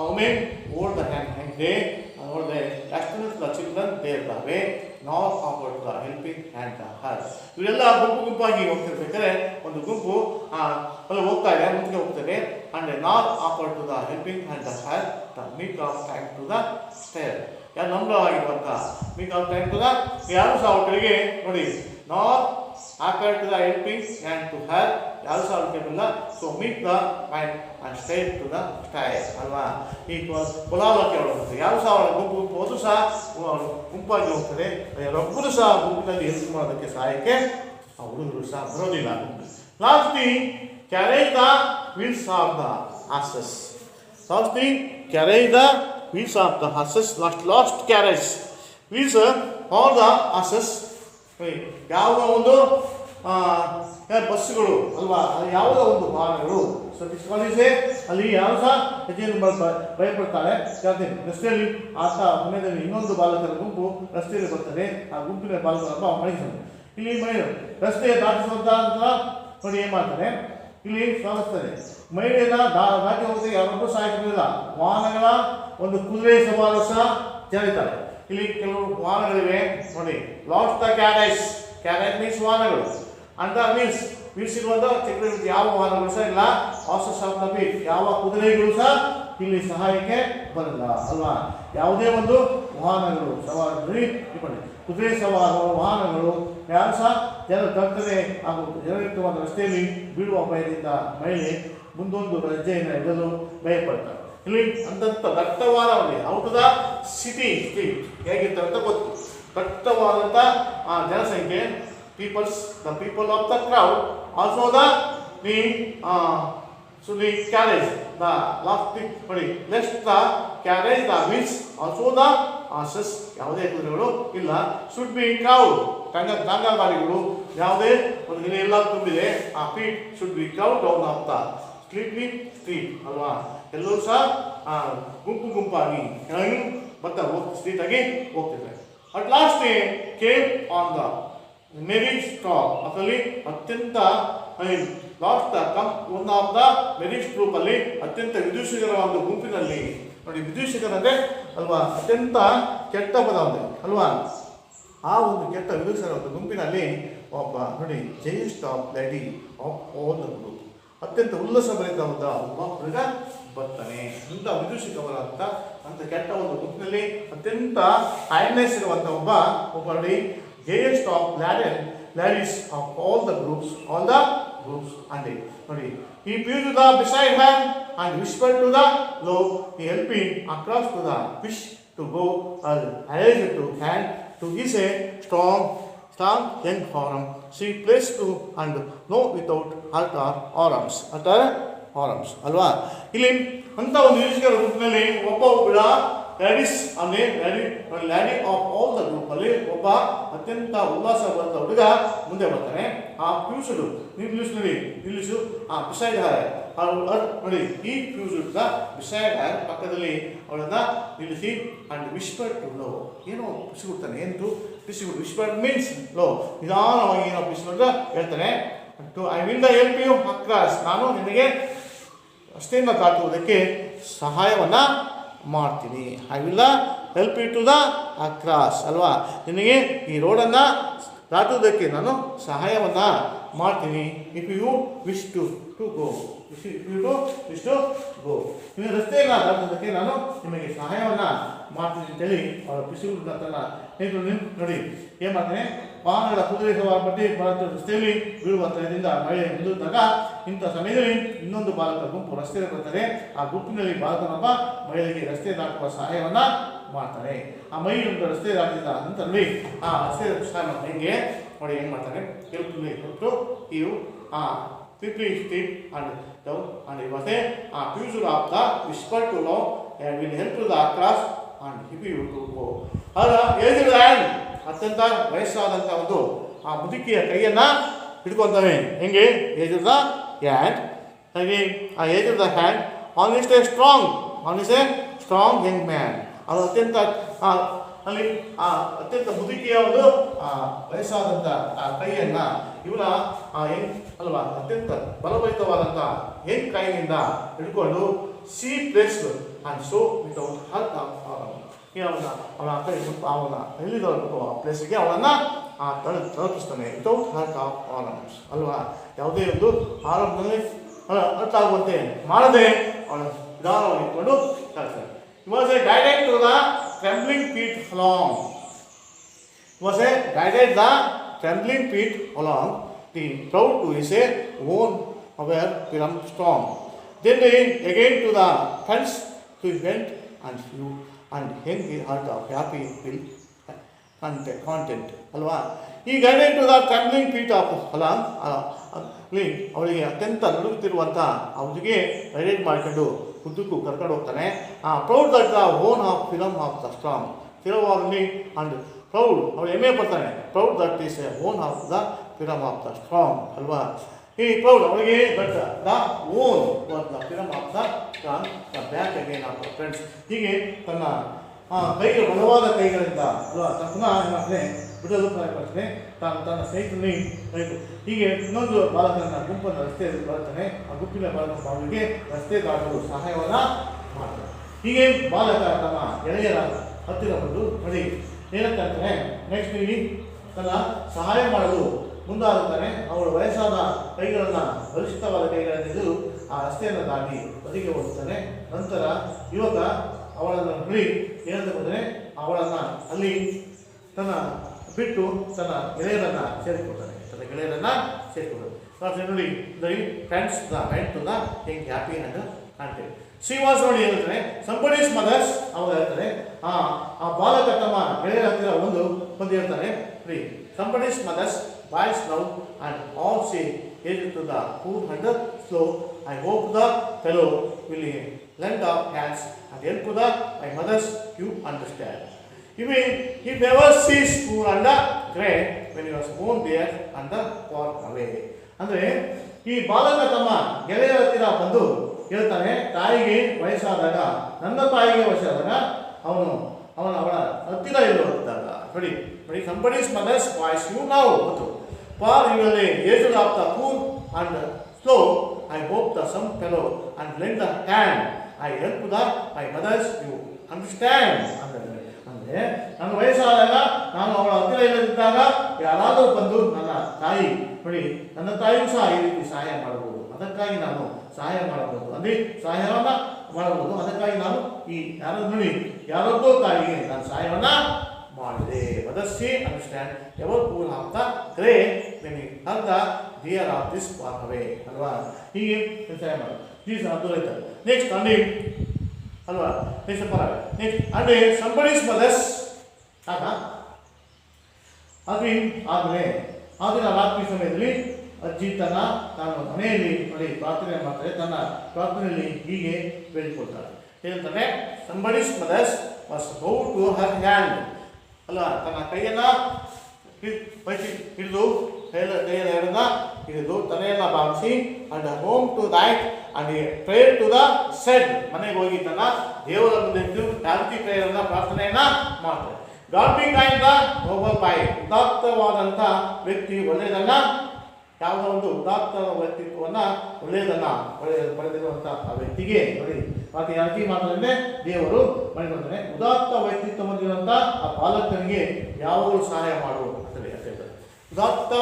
women old the hand they ನೋಡಿದೆ ಎಕ್ಸ್ಟರ್ನಲ್ ದ ಚಿಲ್ಡ್ರನ್ ದೇ ಇರ್ತವೆ not about the helping hand the her. ಇವರೆಲ್ಲ ಗುಂಪು ಗುಂಪಾಗಿ ಹೋಗ್ತಿರ್ಬೇಕಾದ್ರೆ ಒಂದು ಗುಂಪು ಅಲ್ಲಿ ಹೋಗ್ತಾ ಇದೆ, ಮುಂದೆ ಹೋಗ್ತದೆ. And not about to the helping hand the her the meek of time to the stair. ಯಾರು ನಂಬರವಾಗಿರುವಂಥ meek of time to the ಯಾರು ಸಹ ಅವರಿಗೆ ನೋಡಿ not offer to the helping hand to her, ಯಾರು ಸಹ ಅವರಿಲ್ಲ. So meek the mind and state to the stair ಅಲ್ವಾ. ಈ ಪುಲಾವಕ್ಕೆ ಹೋಗುತ್ತೆ, ಯಾರು ಸಹ ಅವರ ಗುಂಪು ಹೋದ್ರು ಸಹ ಗುಂಪಾಗಿ ಹೋಗ್ತದೆ. ಒಬ್ಬರು ಸಹ ಗುಂಪಿನಲ್ಲಿ ಹೆಲ್ಪ್ ಮಾಡೋದಕ್ಕೆ ಸಹಾಯಕ್ಕೆ ಆ ಹುಡುಗರು ಸಹ ಬರೋದಿಲ್ಲ. Last thing, carry the wheels of the horses. Last thing, carry the wheels of the horses. Last carriage. Wheels all the horses. ಯಾವ ಒಂದು ಬಸ್ಸುಗಳು ಅಲ್ವಾ, ಯಾವುದೋ ಒಂದು ವಾಹನಗಳು ಕಾಲೇಜೆ ಅಲ್ಲಿ ಯಾವ ಸಹ ಹೆಜ್ಜೆಯನ್ನು ಭಯಪಡ್ತಾಳೆ. ರಸ್ತೆಯಲ್ಲಿ ಆತ ಸಮಯದಲ್ಲಿ ಇನ್ನೊಂದು ಬಾಲಕರ ಗುಂಪು ರಸ್ತೆಯಲ್ಲಿ ಬರ್ತದೆ. ಆ ಗುಂಪಿನ ಬಾಲಕರಪ್ಪ ಮಣಿಸ್ತಾರೆ. ಇಲ್ಲಿ ರಸ್ತೆ ದಾಟಿಸುವಂತ ನೋಡಿ ಏನ್ ಮಾಡ್ತಾರೆ, ಇಲ್ಲಿ ಸ್ವಾಗತಿಸ್ತಾರೆ. ಮಹಿಳೆಯನ್ನ ದಾಟಿ ಹೋಗೋದಕ್ಕೆ ಯಾರೊಬ್ಬರು ಸಹಾಯಕ್ಕಿಲ್ಲ. ವಾಹನಗಳ ಒಂದು ಕುದುರೆ ಸವಾರ ಸಹ ಜರಿತಾರೆ. ಇಲ್ಲಿ ಕೆಲವು ವಾಹನಗಳಿವೆ ನೋಡಿ. Last the carriage. Carriage means ವಾಹನಗಳು ಅಂತ ಮೀನ್ಸ್ ಇರುವಂತ ಚಕ್ರ ಯಾವ ವಾಹನಗಳು ಸಹ ಇಲ್ಲ. ಆಸಸ್ ಆಫ್ ದ ಬೀಟ್, ಯಾವ ಕುದುರೆಗಳು ಸಹ ಇಲ್ಲಿ ಸಹಾಯಕ್ಕೆ ಬರಲ್ಲ ಅಲ್ವಾ. ಯಾವುದೇ ಒಂದು ವಾಹನಗಳು ಸವಾರಿ ಕುದುರೆ ಸವಾರ ವಾಹನಗಳು ಯಾರು ಸಹ ಜನರು ತರ್ತದೆ ಹಾಗೂ ಜನರಿರುವ ರಸ್ತೆಯಲ್ಲಿ ಬೀಳುವ ಭಯದಿಂದ ಮಹಿಳೆ ಮುಂದೊಂದು ಹೆಜ್ಜೆಯನ್ನು ಇಡಲು ಭಯಪಡ್ತಾರೆ. ಇಲ್ಲಿ ಅಂದಂತ ದಟ್ಟವಾದ ಔಟ್ ದ ಸಿಟಿ ಸ್ಟ್ರೀಟ್ ಹೇಗಿರ್ತಾರೆ ಅಂತ ಗೊತ್ತು. ದಟ್ಟವಾದಂಥ ಜನಸಂಖ್ಯೆ the people of the crowd, also the carriage, the last thing, next the carriage, the wheels, also the horses, ಯಾವುದೇ ಕುದುರೆಗಳು ಇಲ್ಲ. should be crowd, ಗಾಡಿಗಳು ಯಾವುದೇ ಒಂದು ಎಲ್ಲ ತುಂಬಿದೆ. ಆ feet should be crowd down of the street ಅಲ್ವಾ. ಎಲ್ಲರೂ ಸಹ ಗುಂಪಾಗಿ ಮತ್ತೆ ಸ್ಟ್ರೀಟ್ ಆಗಿ ಹೋಗ್ತಿದ್ದಾರೆ. at last they came on the merry stop ಅದರಲ್ಲಿ ಅತ್ಯಂತ last one of the merry group ಅಲ್ಲಿ ಅತ್ಯಂತ ವಿದೂಷಕರ ಒಂದು ಗುಂಪಿನಲ್ಲಿ ನೋಡಿ. ವಿದೂಷಕರಂದ್ರೆ ಅಲ್ವಾ ಅತ್ಯಂತ ಕೆಟ್ಟ ಪದ ಒಂದು ಅಲ್ವಾ. ಆ ಒಂದು ಕೆಟ್ಟ ವಿದೂಷಕರ ಒಂದು ಗುಂಪಿನಲ್ಲಿ ಒಬ್ಬ ನೋಡಿ gayest of lady of all the group, ಅತ್ಯಂತ ಉಲ್ಲಾಸಭರಿತವಾದ ಒಬ್ಬ ಹುಡುಗ ಬರ್ತಾನೆ. ಇಂಥ ವಿದೂಷಕವರ ಅಂತ ಕೆಟ್ಟ ಒಂದು ಗುಂಪಿನಲ್ಲಿ ಅತ್ಯಂತ ಹೈನೆಸ್ ಇರುವಂತ ಒಬ್ಬ ನೋಡಿ gayest of ladies of all the groups, and ನೋಡಿ he peeped to the beside her and whispered to the low, he helping across to the fish to go raised to hand to his a strong young arm. She placed to and no without hurt her arms ಅಲ್ವಾ. ಇಲ್ಲಿ ಅಂತ ಒಂದು ವಿಷಯಗಳ ಗುಂಪಿನಲ್ಲಿ ಒಬ್ಬ ಲ್ಯಾಡೀಸ್ ಅಂದರೆ ಲ್ಯಾಡಿ of all the group ಅಲ್ಲಿ ಒಬ್ಬ ಅತ್ಯಂತ ಉಲ್ಲಾಸ ಬಂದ ಹುಡುಗ ಮುಂದೆ ಬರ್ತಾನೆ. ಆ ಫ್ಯೂಸುಡು ನಿಲ್ಲಿಸು ಆ ಬಿಸೈಡ್ ಹ್ಯಾರ್ ನೋಡಿ. ಈ ಫ್ಯೂಸುಡ್ ಬಿಸೈಡ್ ಹ್ಯಾರ್ ಪಕ್ಕದಲ್ಲಿ ಅವಳನ್ನ ನಿಲ್ಲಿಸಿ ಅಂಡ್ ವಿಸ್ಪರ್ ಟು ಲೋ, ಏನೋ ಬಿಸಿಗುಡ್ತಾನೆ. ಏನು ಬಿಸಿಗುಡ್ ವಿಸ್ಪರ್ ಮೀನ್ಸ್ ಲೋ, ನಿಧಾನವಾಗಿ ಏನೋ ಬಿಸಿಗುಡ್ದ ಹೇಳ್ತಾನೆ. To I will the help you across, ನಾನು ನಿನಗೆ ರಸ್ತೆಯಿಂದ ದಾಟುವುದಕ್ಕೆ ಸಹಾಯವನ್ನ ಮಾಡ್ತೀನಿ. I will help you to the across ಅಲ್ವಾ. ನಿನಗೆ ಈ ರೋಡನ್ನು ದಾಟುವುದಕ್ಕೆ ನಾನು ಸಹಾಯವನ್ನು ಮಾಡ್ತೀನಿ. If you wish to go, ನೀವು ರಸ್ತೆಯನ್ನು ದಾಟುವುದಕ್ಕೆ ನಾನು ನಿಮಗೆ ಸಹಾಯವನ್ನು ಮಾಡ್ತೀನಿ ಅಂತೇಳಿ ಅವರ ಬಿಸಿಗುಡ್ಡನ್ನ ನೋಡಿ ಏನು ಮಾಡ್ತಾನೆ. ವಾಹನಗಳ ಕುದುರೆ ಸವಾರ ಬಗ್ಗೆ ರಸ್ತೆಯಲ್ಲಿ ಬೀಳುವಂಥ ಇದರಿಂದ ಮಹಿಳೆ ಮುಂದಿದ್ದಾಗ ಇಂಥ ಸಮಯದಲ್ಲಿ ಇನ್ನೊಂದು ಬಾಲಕರ ಗುಂಪು ರಸ್ತೆಯಲ್ಲಿ ಬರ್ತಾರೆ. ಆ ಗುಂಪಿನಲ್ಲಿ ಬಾಲಕನೊಬ್ಬ ಮಹಿಳೆಗೆ ರಸ್ತೆ ದಾಟುವ ಸಹಾಯವನ್ನ ಮಾಡ್ತಾನೆ. ಆ ಮಹಿಳೆಯೊಂದು ರಸ್ತೆ ದಾಟಿದ ನಂತರದಲ್ಲಿ ಆ ರಸ್ತೆ ಸಹಾಯ ಹೆಂಗೆ ನೋಡಿ ಏನು ಮಾಡ್ತಾನೆ. ಕೊಟ್ಟು ಇವು quickly steep and down and he was a future of the whisper to law and will help to the across and if you to go. ಆಗ ಏಜ್ಡ್ ಹ್ಯಾಂಡ್ ಅತ್ಯಂತ ವಯಸ್ಸಾದಂಥ ಒಂದು ಆ ಮುದುಕಿಯ ಕೈಯನ್ನು ಹಿಡ್ಕೊತಾನೆ. ಹೆಂಗೆ ಏಜ್ಡ್ ದ ಹ್ಯಾಂಡ್, ಹಾಗೆ ಆ aged the hand on is A strong Young man. ಅದು ಅತ್ಯಂತ ಅಲ್ಲಿ ಆ ಅತ್ಯಂತ ಮುದುಕಿಯ ಒಂದು ವಯಸ್ಸಾದಂಥ ಆ ಕೈಯನ್ನು ಇವನ ಹೆಂಗ್ ಅಲ್ವಾ ಅತ್ಯಂತ ಬಲಭರಿತವಾದಂಥ ಹೆಂಗ್ ಕೈಯಿಂದ ಹಿಡ್ಕೊಂಡು C place and so without hurt ಅವನ ಕೈ ಅವನ ಎಲ್ಲಿದವರೆಗೂ ಆ ಪ್ಲೇಸಿಗೆ ಅವಳನ್ನು ತಲುಪಿಸ್ತಾನೆ ವಿತೌಟ್ ಹರ್ಟ್ ಆಫ್ ಆರ್ಮ್ಸ್ ಅಲ್ವಾ. ಯಾವುದೇ ಒಂದು ಆರಂಭದಲ್ಲಿ ಹರ್ಟ್ ಆಗುವಂತೆ ಮಾಡದೆ ಅವನ ನಿಧಾನವಾಗಿ ಇಟ್ಕೊಂಡು ತರ್ತಾನೆ. He was a guided to the trembling feet along. The crowd to his own aware become strong. Then they again to the fence to went and hung his heart of happy will content. ಅಲ್ವಾ ಈ guided to the trembling feet of ಅಲ್ಲ ಅಲ್ಲಿ ಅವಳಿಗೆ ಅತ್ಯಂತ ನಡುಗುತ್ತಿರುವಂಥ ಅವಳಿಗೆ guided ಮಾಡಿಕೊಂಡು ಉದ್ದಕ್ಕೂ ಕರ್ಕೊಂಡು ಹೋಗ್ತಾನೆ. Proud that the own of film of the strong ಸ್ಥಿರವಾಗಲಿ ಅಂಡ್ ಪ್ರೌಡ್ ಅವಳು ಹೆಮ್ಮೆ ಪಡ್ತಾನೆ. Proud that is a own of the film of the strong ಅಲ್ವಾ. ಈ ಪ್ರೌಡ್ ಅವಳಿಗೆ that the own the film of the strong the back again of the friends. ಹೀಗೆ ತನ್ನ ಕೈಗಳು ಬಲವಾದ ಕೈಗಳಿಂದ ಅಲ್ವಾ ಪುನಃ ಏನಾಗ್ತದೆ ಬಿಡಲು ಪ್ರಯತ್ನಿಸ್ತಾನೆ. ತನ್ನ ಸ್ನೇಹಿತರಲ್ಲಿ ಹೀಗೆ ಇನ್ನೊಂದು ಬಾಲಕನ ಗುಂಪನ್ನು ರಸ್ತೆಯಲ್ಲಿ ಬರುತ್ತಾನೆ. ಆ ಗುಂಪಿನ ಬಾಲಕನ ಅವಳಿಗೆ ರಸ್ತೆ ದಾಟಲು ಸಹಾಯವನ್ನು ಮಾಡ್ತಾನೆ. ಹೀಗೆ ಬಾಲಕ ತನ್ನ ಗೆಳೆಯರ ಹತ್ತಿರ ಬಂದು ನೋಡಿ ಏನಂತಾನೆ ನೆಕ್ಸ್ಟ್ ಇಲ್ಲಿ ತನ್ನ ಸಹಾಯ ಮಾಡಲು ಮುಂದಾಗುತ್ತಾನೆ. ಅವಳು ವಯಸ್ಸಾದ ಕೈಗಳನ್ನು ಬಲಿಷ್ಠವಾದ ಕೈಗಳನ್ನಿದ್ದು ಆ ರಸ್ತೆಯನ್ನು ದಾಟಿ ಬದಿಗೆ ಹೋಗುತ್ತಾನೆ. ನಂತರ ಯುವಕ ಅವಳನ್ನು ನೋಡಿ ಏನಂತಂದರೆ ಅವಳನ್ನು ಅಲ್ಲಿ ತನ್ನ ಬಿಟ್ಟು ತನ್ನ ಗೆಳೆಯರನ್ನು ಸೇರಿಕೊಳ್ತಾನೆ. ನೋಡಿ the friends the went to the think happy and content. She was ನೋಡಿ ಹೇಳ್ತಾನೆ ಸಂಬಡೀಸ್ ಮದರ್ಸ್ ಅವಾಗ ಹೇಳ್ತಾರೆ ಆ ಬಾಲಕ ತಮ್ಮ ಗೆಳೆಯರ ಹತ್ತಿರ ಒಂದು ಹೇಳ್ತಾನೆ free somebody's mothers boys love and all see ಹೇಳಿ to the food and slow I hope the fellow will lend our hands and help to the my mothers you understand. He never sees poor and great when he was born there and far away. ಅಂದರೆ ಈ ಬಾಲಕ ತಮ್ಮ ಗೆಳೆಯರ ಹತ್ತಿರ ಬಂದು ಹೇಳ್ತಾನೆ ತಾಯಿಗೆ ವಯಸ್ಸಾದಾಗ ನನ್ನ ತಾಯಿಗೆ ವಯಸ್ಸಾದಾಗ ಅವಳ ಹತ್ತಿರ ಇರುವಂತಾಗ ನೋಡಿ ಸಂಬಡೀಸ್ ಮದರ್ಸ್ ವಾಯ್ಸ್ ಯು ನಾವು ಗೊತ್ತು ಫಾರ್ ಇವಲ್ಲಿ age of the poor and slow I hope the some fellow and lend the hand I help the my mothers you understand ಅಂದರೆ ನನ್ನ ವಯಸ್ಸಾದಾಗ ನಾನು ಅವಳ ಹತ್ತಿರ ಇಲ್ಲದಿದ್ದಾಗ ಯಾರಾದರೂ ಬಂದು ನನ್ನ ತಾಯಿ ನೋಡಿ ನನ್ನ ತಾಯಿಯೂ ಸಹ ಈ ರೀತಿ ಸಹಾಯ ಮಾಡಬಹುದು, ಅದಕ್ಕಾಗಿ ನಾನು ಸಹಾಯ ಮಾಡಬಹುದು ಅಂದರೆ ಸಹಾಯವನ್ನು ಮಾಡಬಹುದು. ಅದಕ್ಕಾಗಿ ನಾನು ಈ ಯಾರದ್ದೋ ತಾಯಿಗೆ ನಾನು ಸಹಾಯವನ್ನು ಮಾಡಿದೆ. ಮದರ್ಸಿ understand ever poor of the grey when you her the dear of this far away ಅಲ್ವಾ. ಹೀಗೆ ಸಹಾಯ ಮಾಡಿ ಪ್ಲೀಸ್ ಅದ್ವೈತ. ನೆಕ್ಸ್ಟ್ ಅಂಡಿ ಅಲ್ವಾ next para next ಅಂಡಿ somebody's mother's ಆಗ ಅದು ಆದಮೇಲೆ ಆ ದಿನ ರಾತ್ರಿ ಸಮಯದಲ್ಲಿ ಅಜ್ಜಿ ತಾನು ಮನೆಯಲ್ಲಿ ನೋಡಿ ಪ್ರಾರ್ಥನೆ ಮಾಡ್ತಾರೆ. ತನ್ನ ಪ್ರಾರ್ಥನೆಯಲ್ಲಿ ಹೀಗೆ ಬೇಡಿಕೊಳ್ತಾಳೆ ಹೇಳ್ತಾನೆ somebody's mothers was go to her hand ಅಲ್ವಾ ತನ್ನ ಕೈಯನ್ನು ಹಿಡಿದು ಹಿಡಿದು ತಲೆಯನ್ನು ಭಾವಿಸಿ ಅಂಡ್ ಹೋಮ್ ಟು ದೈಟ್ and prayer to the said ಮನೆಗೆ ಹೋಗಿ ತನ್ನ ದೇವರ ಮುಂದೆ ಶಾಂತಿ ಪ್ರೇಯರನ್ನ ಪ್ರಾರ್ಥನೆಯನ್ನ ಮಾಡ್ತಾರೆ. God be kind the noble boy ಉದಾತ್ತವಾದಂಥ ವ್ಯಕ್ತಿ ಒಳ್ಳೆಯದನ್ನ ಯಾವುದೋ ಒಂದು ಉದಾತ್ತ ವ್ಯಕ್ತಿತ್ವವನ್ನು ಒಳ್ಳೆಯದನ್ನ ಪಡೆದಿರುವಂಥ ಆ ವ್ಯಕ್ತಿಗೆ ನೋಡಿ ಮತ್ತೆ ಯಾಕೆ ಮಾತಾಡಿದ್ರೆ ದೇವರು ಮಾಡಿಕೊಳ್ತಾನೆ ಉದಾತ್ತ ವ್ಯಕ್ತಿತ್ವ ಹೊಂದಿರುವಂಥ ಆ ಬಾಲಕನಿಗೆ ಯಾವಾಗಲೂ ಸಹಾಯ ಮಾಡು ಅಂತ ಹೇಳ್ತಾರೆ. ಉದಾತ್ತ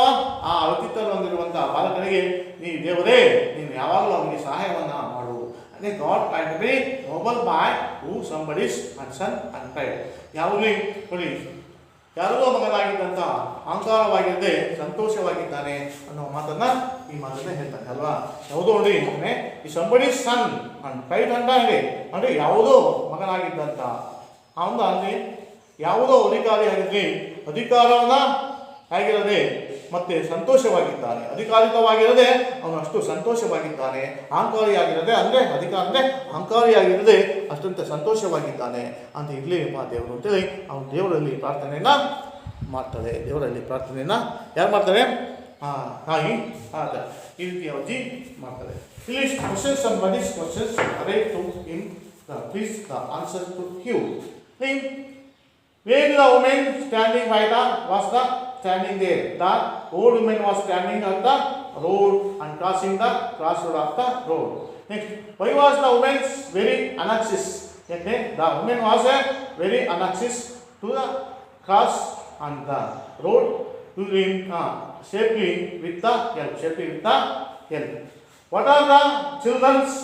ಆ ವ್ಯಕ್ತಿತ್ವ ಹೊಂದಿರುವಂಥ ಬಾಲಕನಿಗೆ ನೀ ದೇವರೇ ನೀನು ಯಾವಾಗಲೂ ಅವನಿಗೆ ಸಹಾಯವನ್ನು ಮಾಡು. ಅಂದರೆ God tried to be noble boy who somebody's and son and pride ಯಾವಾಗಲೂ ನೋಡಿ ಯಾರಿಗೋ ಮಗನಾಗಿದ್ದಂಥ ಅಹಂಕಾರವಾಗಿರದೆ ಸಂತೋಷವಾಗಿದ್ದಾನೆ ಅನ್ನೋ ಮಾತನ್ನು ಈ ಮಾತನ್ನು ಹೇಳ್ತಾನೆ ಅಲ್ವಾ. ಯಾವುದೋ ನೋಡಿ ಈ ಸಂಬಡೀಸ್ ಸನ್ ಅಂಡ್ ಪ್ರೈಡ್ ಅಂತ ಹೇಳಿ ಅಂದರೆ ಯಾವುದೋ ಮಗನಾಗಿದ್ದಂಥ ಅವನು ಅಂದರೆ ಯಾವುದೋ ಅಧಿಕಾರಿಯಾಗಿರಲಿ ಅಧಿಕಾರವನ್ನು ಹೇಗಿರದೆ ಮತ್ತೆ ಸಂತೋಷವಾಗಿದ್ದಾನೆ. ಅಧಿಕಾರಿಕವಾಗಿರದೆ ಅವನು ಅಷ್ಟು ಸಂತೋಷವಾಗಿದ್ದಾನೆ. ಅಹಂಕಾರಿಯಾಗಿರದೆ ಅಂದರೆ ಅಧಿಕಾರ ಅಂದರೆ ಅಹಂಕಾರಿಯಾಗಿರದೆ ಅಷ್ಟಂತ ಸಂತೋಷವಾಗಿದ್ದಾನೆ ಅಂತ ಇರಲಿ ದೇವರು ಅಂತೇಳಿ ಅವನು ದೇವರಲ್ಲಿ ಪ್ರಾರ್ಥನೆಯನ್ನು ಮಾಡ್ತಾರೆ. ದೇವರಲ್ಲಿ ಪ್ರಾರ್ಥನೆಯನ್ನು ಯಾರು ಮಾಡ್ತಾರೆ? ತಾಯಿ ಈ ರೀತಿ ಅಜ್ಜಿ ಮಾಡ್ತಾರೆ. ಇಲ್ಲಿ ಕ್ವಶನ್ಸ್ ಸಂಬಂಧಿಸ್ questions are to him please the answer to you. Where the woman standing by the was the standing there. The old woman was standing on the road and crossing the crossroad of the road. Next, why was the woman very anxious? The woman was very anxious to the cross on the road to safely with the help. What are the children's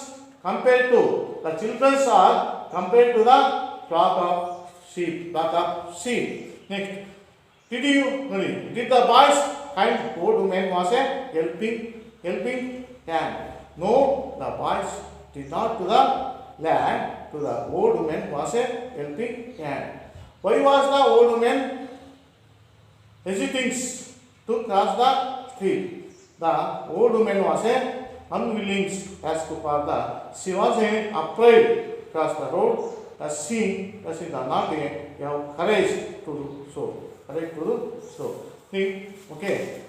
compared to? The children's are compared to the flock of sheep. Next, did the boys find old woman was a helping hand? No, the boys did not to the land. To the old woman was a helping hand. Why was the old woman hesitating to cross the street. The old woman was unwilling as to for the she was afraid to cross the road. She did not have courage to do so. Courage to do so. Okay.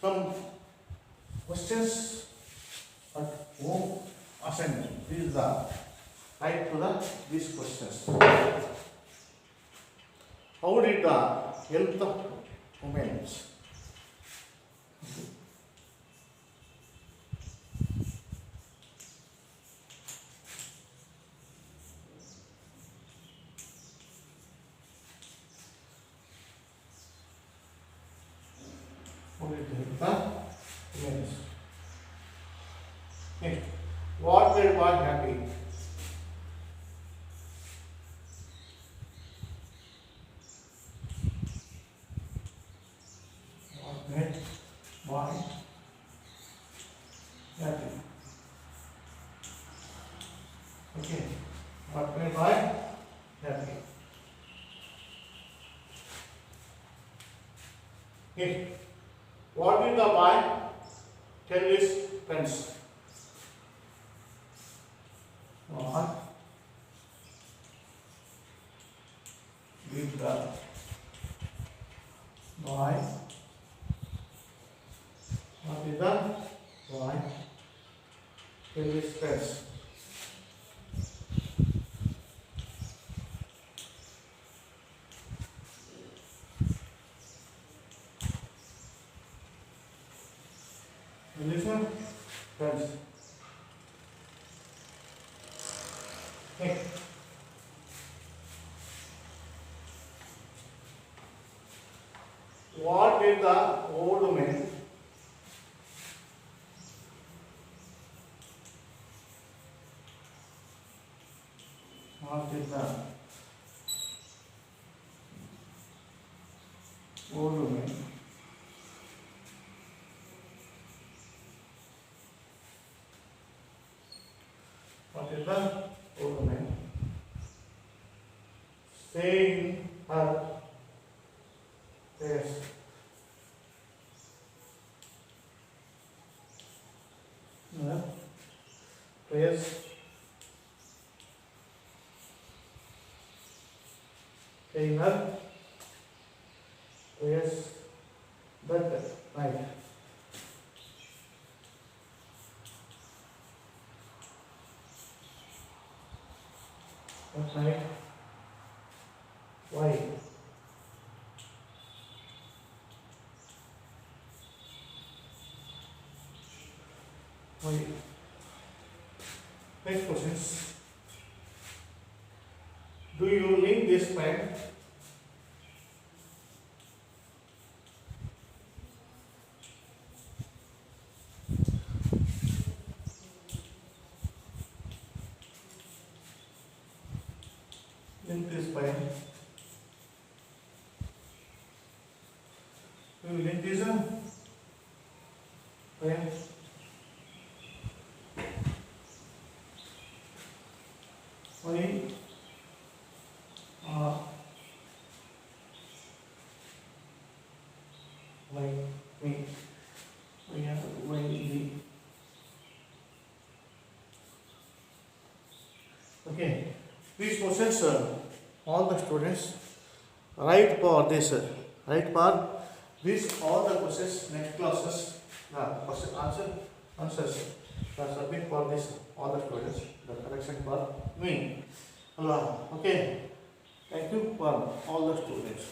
Some questions at home assignment. This is the type to these questions. How did the health of women? How did the health of women? Okay. What made one happy? What made one happy? Okay. What made one happy? Okay. What did the boy tell his friends? What did the boy? What did the boy tell his friends? Listen, friends. Okay. What did the old man what did the old man what did the old man say in her face? Face in her face that night. That night. Why? Why? Next questions. Do you link this pen? Link this pen. Do you link this pen? Why? Why me? Why me? Okay. These questions, all the students write for this. Write for these all the questions. Next classes, question answers. Submit for this all the students. The correction for me. Okay. Thank you for all the students.